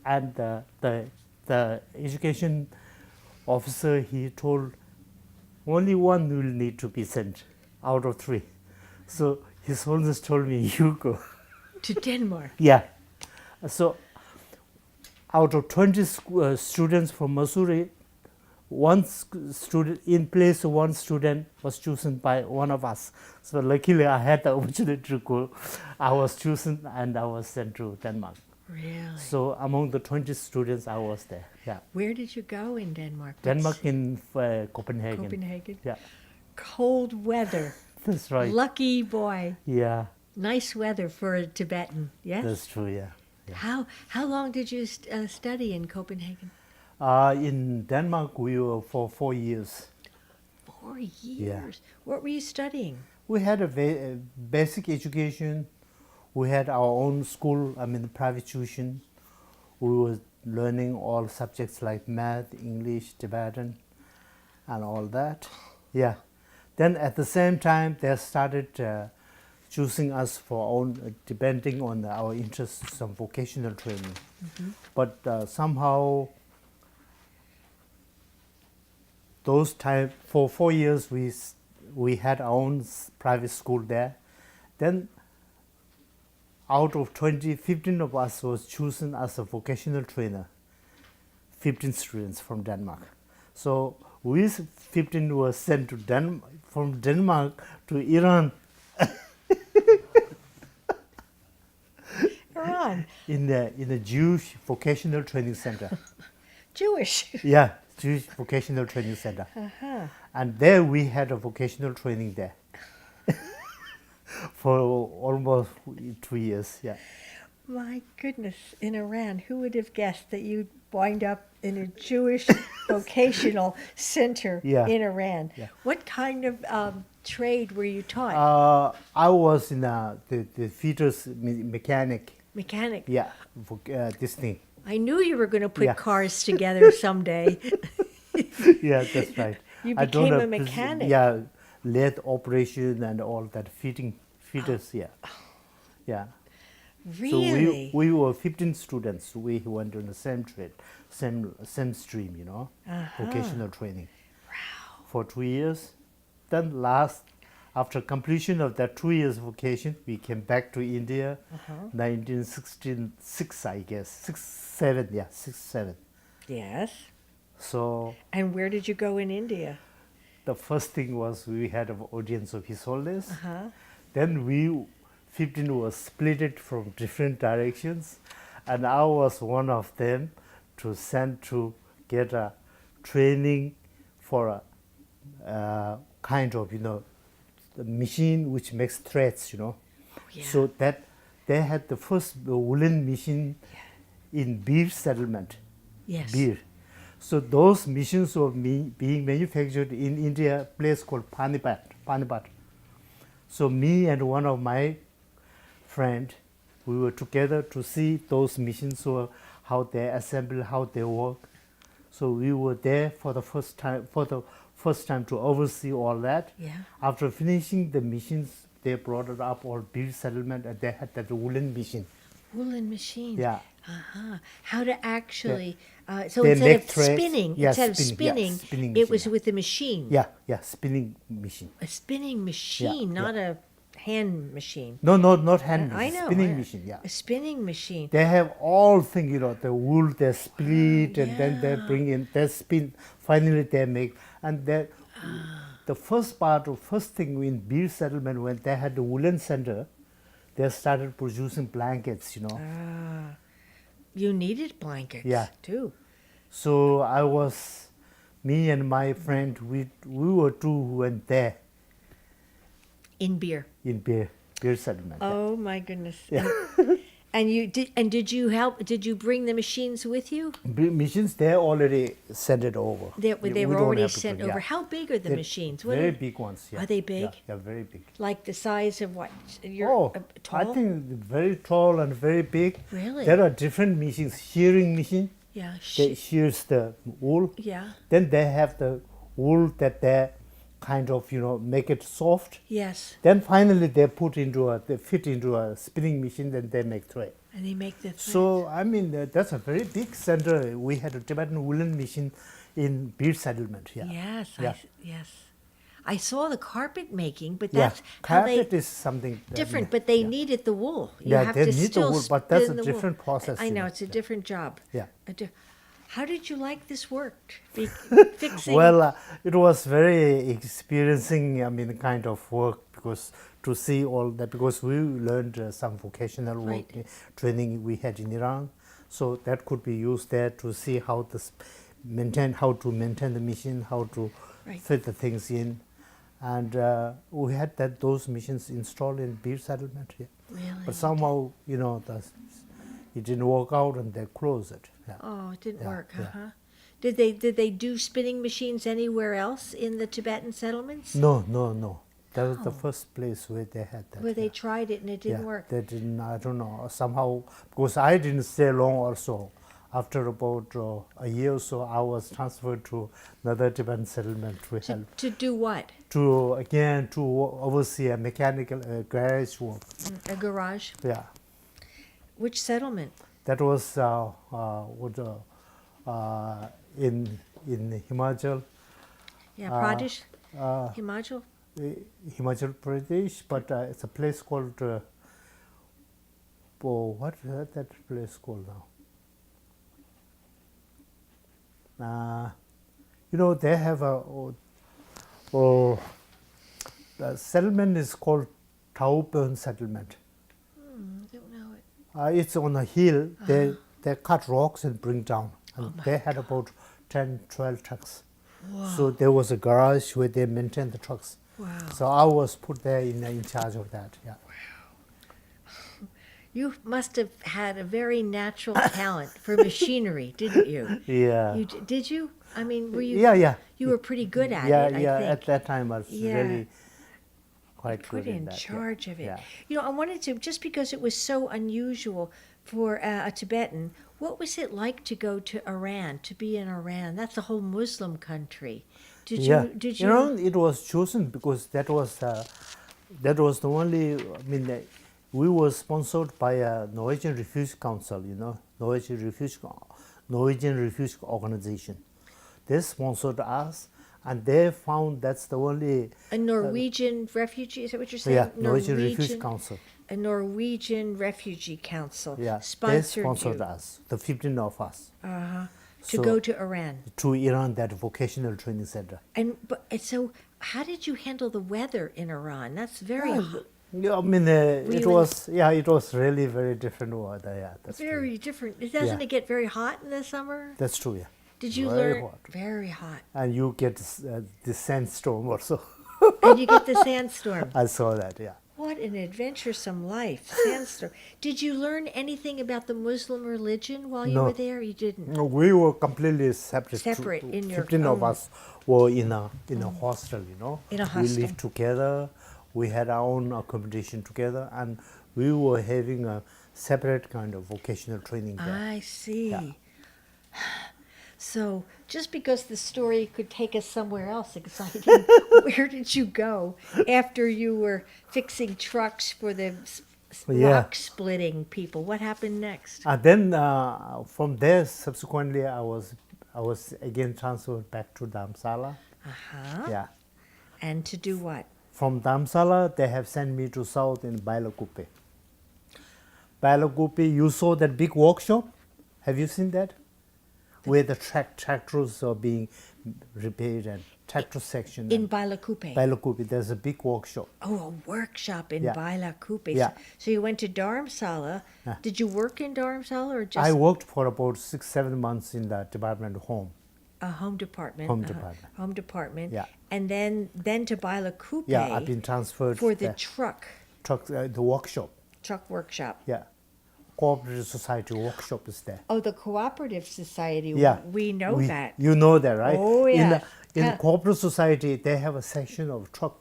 B: and the education officer, he told only one will need to be sent out of three. So his holiness told me, you go.
A: To Denmark.
B: Yeah. So out of 20 students from Missouri, one student, in place of one student was chosen by one of us. So luckily I had the opportunity to go. I was chosen and I was sent to Denmark.
A: Really?
B: So among the 20 students, I was there. Yeah.
A: Where did you go in Denmark?
B: Denmark in Copenhagen.
A: Copenhagen.
B: Yeah,
A: Cold weather.
B: that's right.
A: Lucky boy.
B: Yeah,
A: Nice weather for a Tibetan. Yes?
B: that's true. Yeah.
A: How long did you study in Copenhagen?
B: In Denmark, we were for 4 years.
A: 4 years. What were you studying?
B: We had a basic education. We had our own school, private tuition. We were learning all subjects like math, English, Tibetan, and all that. Yeah. Then at the same time, they started choosing us for own, depending on our interests, some vocational training. But somehow, those time for 4 years, we had our own private school there. Then out of 15 of us was chosen as a vocational trainer. 15 students from Denmark. So we 15 were sent to from Denmark to Iran
A: Iran.
B: in the Jewish vocational training center.
A: Jewish.
B: Yeah, Jewish vocational training center.
A: Uh-huh.
B: And there we had a vocational training there for almost 2 years. Yeah.
A: My goodness, in Iran, who would have guessed that you'd wind up in a Jewish vocational center
B: Yeah.
A: in Iran?
B: Yeah.
A: What kind of trade were you taught?
B: I was in the fetus mechanic.
A: Mechanic.
B: Yeah, this thing.
A: I knew you were going to put
B: Yeah.
A: cars together someday.
B: Yeah, that's right.
A: You
B: I don't
A: became a
B: have
A: mechanic.
B: Yeah, lathe operation and all that fetus. Yeah, yeah.
A: Really?
B: So we were 15 students. We went on the same trade, same stream. You know, vocational training.
A: Wow.
B: For 2 years. Then after completion of that 2 years vocation, we came back to India, 1966, I guess, 67, yeah, 67.
A: Yes.
B: So
A: And where did you go in India?
B: the first thing was we had an audience of His Holiness.
A: Uh-huh.
B: Then we 15 was split from different directions, and I was one of them to send to get a training for a kind of, the machine which makes threads,
A: Yeah.
B: So that they had the first woolen machine in Beer settlement.
A: Yes.
B: Beer. So those machines were being manufactured in India, place called Panipat. So me and one of my friend, we were together to see those machines, how they assemble, how they work. So we were there for the first time to oversee all that.
A: Yeah.
B: After finishing the machines, they brought it up all Beer settlement, and they had that woolen machine.
A: Woolen machines.
B: Yeah.
A: Uh-huh. How to actually, so
B: They
A: instead
B: make
A: of
B: threads.
A: spinning,
B: Yeah,
A: instead of
B: spinning, yeah,
A: spinning,
B: spinning
A: it
B: machine,
A: was
B: yeah.
A: with a machine.
B: Yeah, spinning machine.
A: A spinning machine,
B: Yeah,
A: not a hand machine.
B: No, not hand
A: I
B: machine,
A: know.
B: spinning machine, yeah.
A: A spinning machine.
B: They have all things, the wool they split, and then they
A: yeah.
B: bring in, they spin, finally they make, and the first thing in Beer settlement, when they had the woolen center, they started producing blankets,
A: Ah. You needed blankets
B: Yeah.
A: too.
B: So me and my friend, we were two who went there
A: In beer.
B: in Beer settlement.
A: Oh my goodness.
B: Yeah.
A: And you did. And did you help? Did you bring the machines with you?
B: Machines, they already sent it over.
A: They
B: We
A: were
B: don't
A: already
B: have to
A: sent
B: bring-
A: over.
B: yeah.
A: How big are the
B: They're
A: machines?
B: Very big ones. Yeah.
A: Are they big?
B: Yeah, very big.
A: Like the size of what? You're
B: Oh,
A: tall.
B: I think very tall and very big.
A: Really?
B: There are different machines. Shearing machine,
A: Yeah.
B: they shears the wool.
A: Yeah.
B: Then they have the wool that they kind of make it soft.
A: Yes.
B: Then finally they fit into a spinning machine. Then they make thread.
A: And they make the.
B: So I mean that's a very big center. We had a Tibetan woolen machine in Beer settlement. Yeah.
A: Yes.
B: Yeah.
A: Yes. I saw the carpet making, but
B: Yeah,
A: that's how they
B: carpet is something
A: different. But they needed the wool. You
B: Yeah,
A: have
B: they
A: to
B: need the
A: still
B: wool, but that's
A: spin
B: a
A: the wool.
B: different process,
A: I
B: you
A: know
B: know.
A: it's a
B: Yeah.
A: different job.
B: Yeah.
A: How did you like this work? Fixing.
B: Well, it was very experiencing. I mean, kind of work because to see all that, because we learned some vocational work
A: Right.
B: training we had in Iran, so that could be used there to see how to maintain the machine, how to
A: Right.
B: fit the things in, and we had those machines installed in Beer settlement. Yeah.
A: Really?
B: But somehow, it didn't work out, and they closed it. Yeah.
A: Oh, it didn't
B: Yeah,
A: work.
B: yeah.
A: Uh-huh. Did they do spinning machines anywhere else in the Tibetan settlements?
B: No. That was the
A: Oh.
B: first place where they had that.
A: Where they
B: yeah.
A: tried it and it didn't
B: Yeah,
A: work.
B: They didn't. I don't know. Somehow, because I didn't stay long. Also, after about a year or so, I was transferred to another Tibetan settlement to help
A: To do what?
B: to oversee a mechanical garage work.
A: A garage?
B: Yeah,
A: Which settlement?
B: that was in Himachal.
A: Yeah, Pradesh? Himachal?
B: Himachal Pradesh, but it's a place called. What is that place called now? They have oh, the settlement is called Taupen settlement.
A: Don't know it.
B: It's on a hill. They cut rocks and bring down. And they had about 10, 12 trucks.
A: Wow.
B: So there was a garage where they maintained the trucks.
A: Wow.
B: So I was put there in charge of that. Yeah.
A: You must have had a very natural talent for machinery, didn't you?
B: Yeah.
A: Did you? I mean, were you?
B: Yeah.
A: You were pretty good at
B: Yeah,
A: it, I
B: yeah.
A: think.
B: At that time, I was really quite
A: Put
B: good
A: in
B: that.
A: charge of it.
B: Yeah.
A: I wanted to, just because it was so unusual for a Tibetan, what was it like to go to Iran, to be in Iran? That's a whole Muslim country. Did you?
B: It was chosen because that was the only. I mean, we were sponsored by a Norwegian Refugee Council. Norwegian Refugee Organization. They sponsored us, and they found that's the only.
A: A Norwegian refugee, is that what you're saying?
B: Yeah, Norwegian Refugee Council.
A: A Norwegian Refugee Council
B: Yeah,
A: sponsored
B: they sponsored
A: you.
B: us, the 15 of us.
A: To go to Iran.
B: To Iran, that vocational training center.
A: And so, how did you handle the weather in Iran? That's very hot.
B: Yeah, I mean, it was really very different weather. Yeah, that's
A: Very
B: true.
A: different. Doesn't it get very hot in the summer?
B: That's true. Yeah.
A: Did you
B: Very
A: learn?
B: hot.
A: Very hot.
B: And you get the sandstorm also.
A: And you get the sandstorm.
B: I saw that. Yeah.
A: What an adventuresome life, sandstorm. Did you learn anything about the Muslim religion while you
B: No.
A: were there? You didn't.
B: No, we were completely separate.
A: Separate in your
B: 15 of
A: own-
B: us were in a hostel.
A: In a
B: We
A: hostel.
B: lived together. We had our own accommodation together, and we were having a separate kind of vocational training there.
A: I see.
B: Yeah.
A: So, just because the story could take us somewhere else exciting, where did you go after you were fixing trucks for the rock splitting people? What happened next?
B: And then from there, subsequently, I was again transferred back to Dharamsala. Yeah.
A: And to do what?
B: From Dharamsala, they have sent me to south in Bailakupe. Bailakupe, you saw that big workshop? Have you seen that? Where the tractors are being repaired and tractor section.
A: In Bailakupe.
B: Bailakupe, there's a big workshop.
A: Oh, a workshop in
B: Yeah.
A: Bailakupe.
B: Yeah.
A: So you went to Dharamsala.
B: Yeah.
A: Did you work in Dharamsala or just
B: I worked for about 6-7 months in the Department of Home.
A: a home department?
B: Home department.
A: Home department.
B: Yeah.
A: And then to Bailakupe.
B: Yeah, I've been transferred
A: for the
B: there.
A: truck
B: The workshop.
A: workshop.
B: Yeah. Cooperative Society workshop is there.
A: Oh, the Cooperative Society.
B: Yeah.
A: We know that.
B: You know that, right?
A: Oh, yeah.
B: In the Cooperative Society, they have a section of truck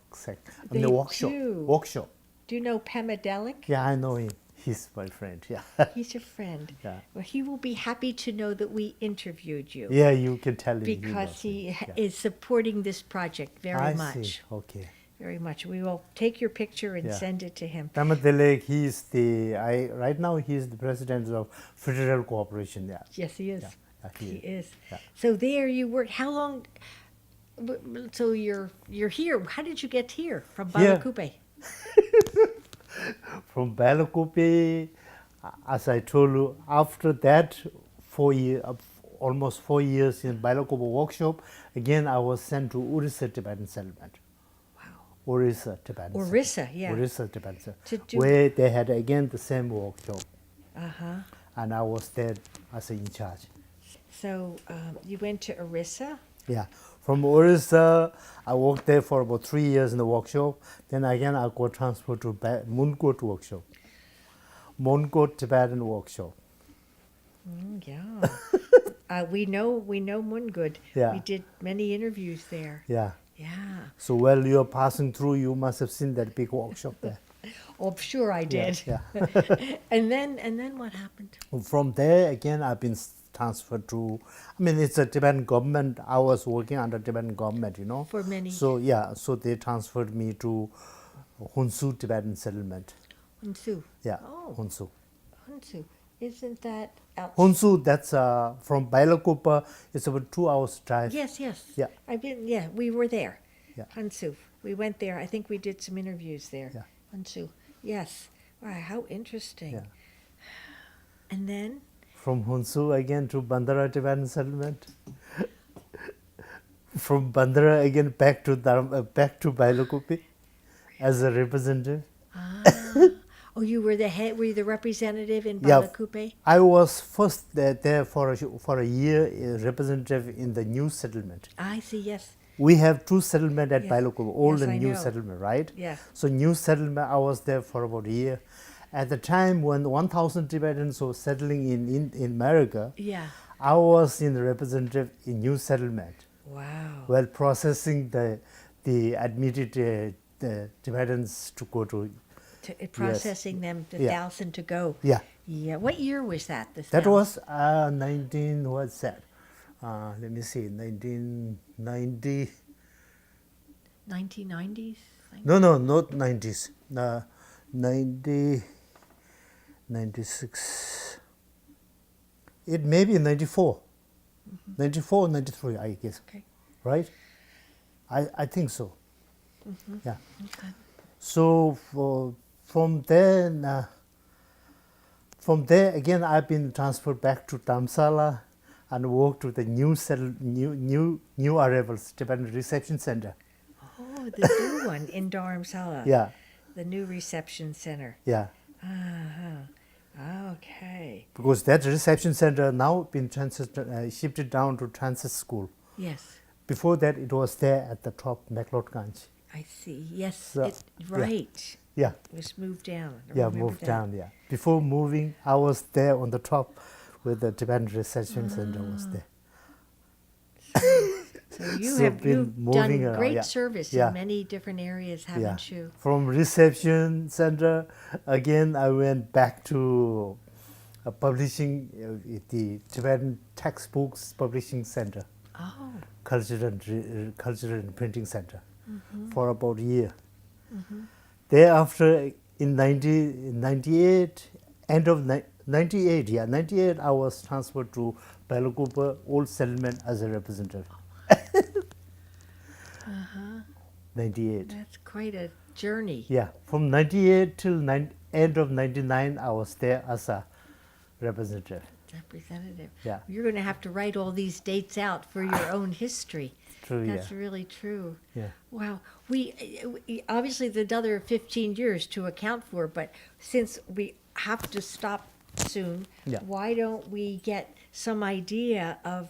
A: They
B: the workshop.
A: do.
B: Workshop.
A: Do you know Pemadelic?
B: Yeah, I know him. He's my friend. Yeah.
A: He's your friend.
B: Yeah.
A: Well, he will be happy to know that we interviewed you.
B: Yeah, you can tell him.
A: Because
B: knows
A: he
B: me. Yeah.
A: is supporting this project very
B: I
A: much.
B: see. Okay.
A: Very much. We will take your picture and
B: Yeah.
A: send it to him.
B: Tamadelek, right now he's the president of Federal Corporation. Yeah.
A: Yes, he is.
B: Yeah,
A: He is.
B: Yeah.
A: So there you worked. How long? So you're here. How did you get here from
B: Here.
A: Bailakupe?
B: From Bailakupe, as I told you, after that, almost 4 years in Bailakupe workshop, again I was sent to Orissa Tibetan settlement. Orissa Tibetan.
A: Orissa, yeah.
B: Orissa Tibetan settlement,
A: To do-
B: where they had again the same workshop,
A: Uh-huh.
B: and I was there as in charge.
A: So you went to Orissa?
B: Yeah, from Orissa, I worked there for about 3 years in the workshop. Then again, I got transferred to Munkot workshop, Munkot Tibetan workshop.
A: Yeah. We know Mungud.
B: Yeah.
A: We did many interviews there.
B: Yeah.
A: Yeah.
B: So while you're passing through, you must have seen that big workshop there.
A: Oh, sure I did.
B: Yeah.
A: and then what happened?
B: From there, again, I've been transferred to, I mean, it's a Tibetan government. I was working under Tibetan government,
A: For many.
B: So, yeah, so they transferred me to Hunsu Tibetan settlement.
A: Hunsu.
B: Yeah,
A: Oh.
B: Hunsu.
A: Hunsu. Isn't that out?
B: Hunsu, that's from Bailakupa, it's about 2 hours drive.
A: Yes, yes.
B: Yeah.
A: We were there.
B: Yeah.
A: Hunsu. We went there. I think we did some interviews there.
B: Yeah.
A: Hunsu. Yes. Wow, how interesting.
B: Yeah.
A: And then?
B: From Hunsu again to Bandara Tibetan settlement. from Bandara again back to back to Bailakupi as a representative.
A: Ah. Oh, you were the head. Were you the representative in
B: Yeah,
A: Balakupe?
B: I was first there for a year, representative in the new settlement.
A: I see. Yes.
B: We have two settlements at
A: Yes.
B: Bailakupi, old
A: Yes,
B: and
A: I
B: new
A: know.
B: settlement, right?
A: Yes.
B: So new settlement, I was there for about a year. At the time when 1,000 Tibetans were settling in America,
A: Yeah.
B: I was in the representative in new settlement,
A: Wow.
B: while processing the admitted the Tibetans to go to.
A: Processing them, the
B: Yeah.
A: 1,000 to go.
B: Yeah,
A: Yeah. What year was that?
B: that was 19. What's that? Let me see, 1990.
A: 1990s.
B: No, not 90s. 90, 96. It may be 94. 94, 93, I guess.
A: Okay.
B: Right? I think so. Yeah.
A: Okay.
B: So from there again, I've been transferred back to Dharamsala and worked with the new arrivals Tibetan Reception Center.
A: Oh, the new one in Dharamsala.
B: Yeah,
A: The new reception center.
B: yeah.
A: Okay.
B: Because that reception center now been shifted down to transit school.
A: Yes,
B: Before that, it was there at the top, McLeodganj.
A: I see. Yes,
B: So,
A: right.
B: Yeah,
A: It was moved down. I
B: yeah,
A: remember
B: moved
A: that.
B: down. Yeah, before moving, I was there on the top, with the Tibetan reception center was there.
A: So you
B: So
A: have
B: been
A: you've
B: moving
A: done
B: around,
A: great
B: yeah.
A: service
B: Yeah.
A: in many different areas,
B: Yeah,
A: haven't you?
B: from reception center, again I went back to publishing the Tibetan textbooks publishing center,
A: Oh,
B: cultural and printing center, for about a year. Thereafter, in 98, end of 98, yeah, 98, I was transferred to Bailakupa Old Settlement as a representative. 98.
A: that's quite a journey.
B: Yeah, from 98 till end of 99, I was there as a representative.
A: Representative.
B: Yeah.
A: You're going to have to write all these dates out for your own history.
B: True,
A: That's
B: yeah.
A: really true.
B: Yeah.
A: Wow. We obviously the another 15 years to account for, but since we have to stop soon,
B: Yeah.
A: why don't we get some idea of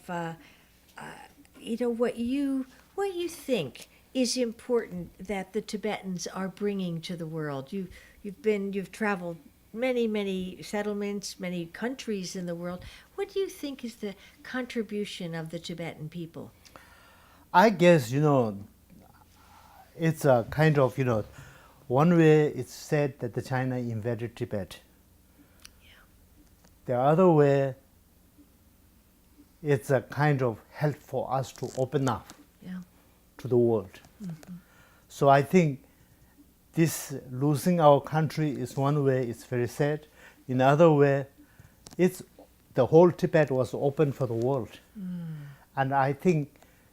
A: what you think is important that the Tibetans are bringing to the world? You've traveled many settlements, many countries in the world. What do you think is the contribution of the Tibetan people?
B: I guess, it's a kind of, one way it's said that the China invaded Tibet. The other way, it's a kind of help for us to open up
A: Yeah.
B: to the world. So I think this losing our country is one way, it's very sad. In other way, it's the whole Tibet was open for the world. And I think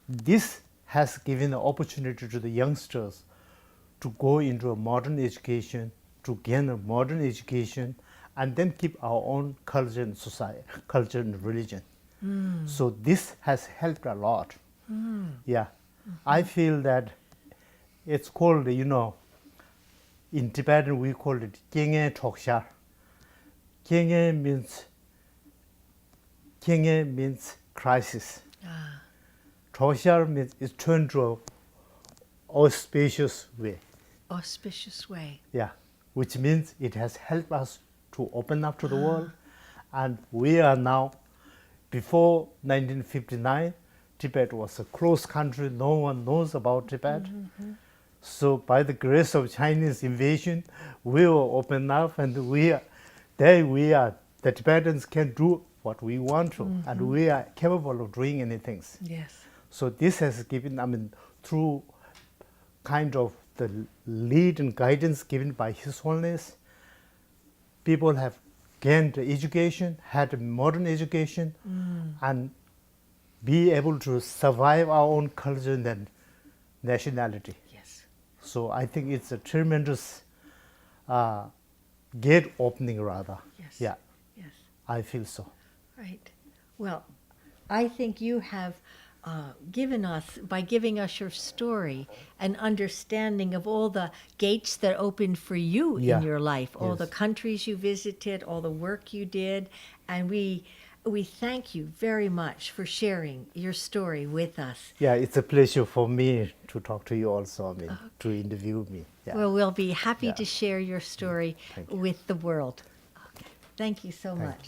B: this has given the opportunity to the youngsters to go into a modern education, to gain a modern education, and then keep our own culture and society, culture and religion. So this has helped a lot. Yeah, I feel that it's called, in Tibetan we call it Kyenge Tokshar. Kyenge means crisis. Tokshar means it's turned to an auspicious way.
A: Auspicious way.
B: Yeah, which means it has helped us to open up to the world, and we are now. Before 1959, Tibet was a closed country. No one knows about Tibet. So by the grace of Chinese invasion, we were open up, and there we are. The Tibetans can do what we want to, and we are capable of doing anything.
A: Yes.
B: So this has given, through kind of the lead and guidance given by His Holiness, people have gained education, had a modern education, and be able to survive our own culture and nationality.
A: Yes.
B: So I think it's a tremendous gate opening, rather.
A: Yes.
B: Yeah,
A: Yes.
B: I feel so.
A: Right. Well, I think you have given us by giving us your story, an understanding of all the gates that opened for you
B: Yeah.
A: in your life, all the
B: Yes.
A: countries you visited, all the work you did, and we thank you very much for sharing your story with us.
B: Yeah, it's a pleasure for me to talk to you also, I mean, to interview me. Yeah.
A: Well, we'll be happy
B: Yeah.
A: to share your story
B: Thank you.
A: with the world. Thank you so
B: Thank
A: much.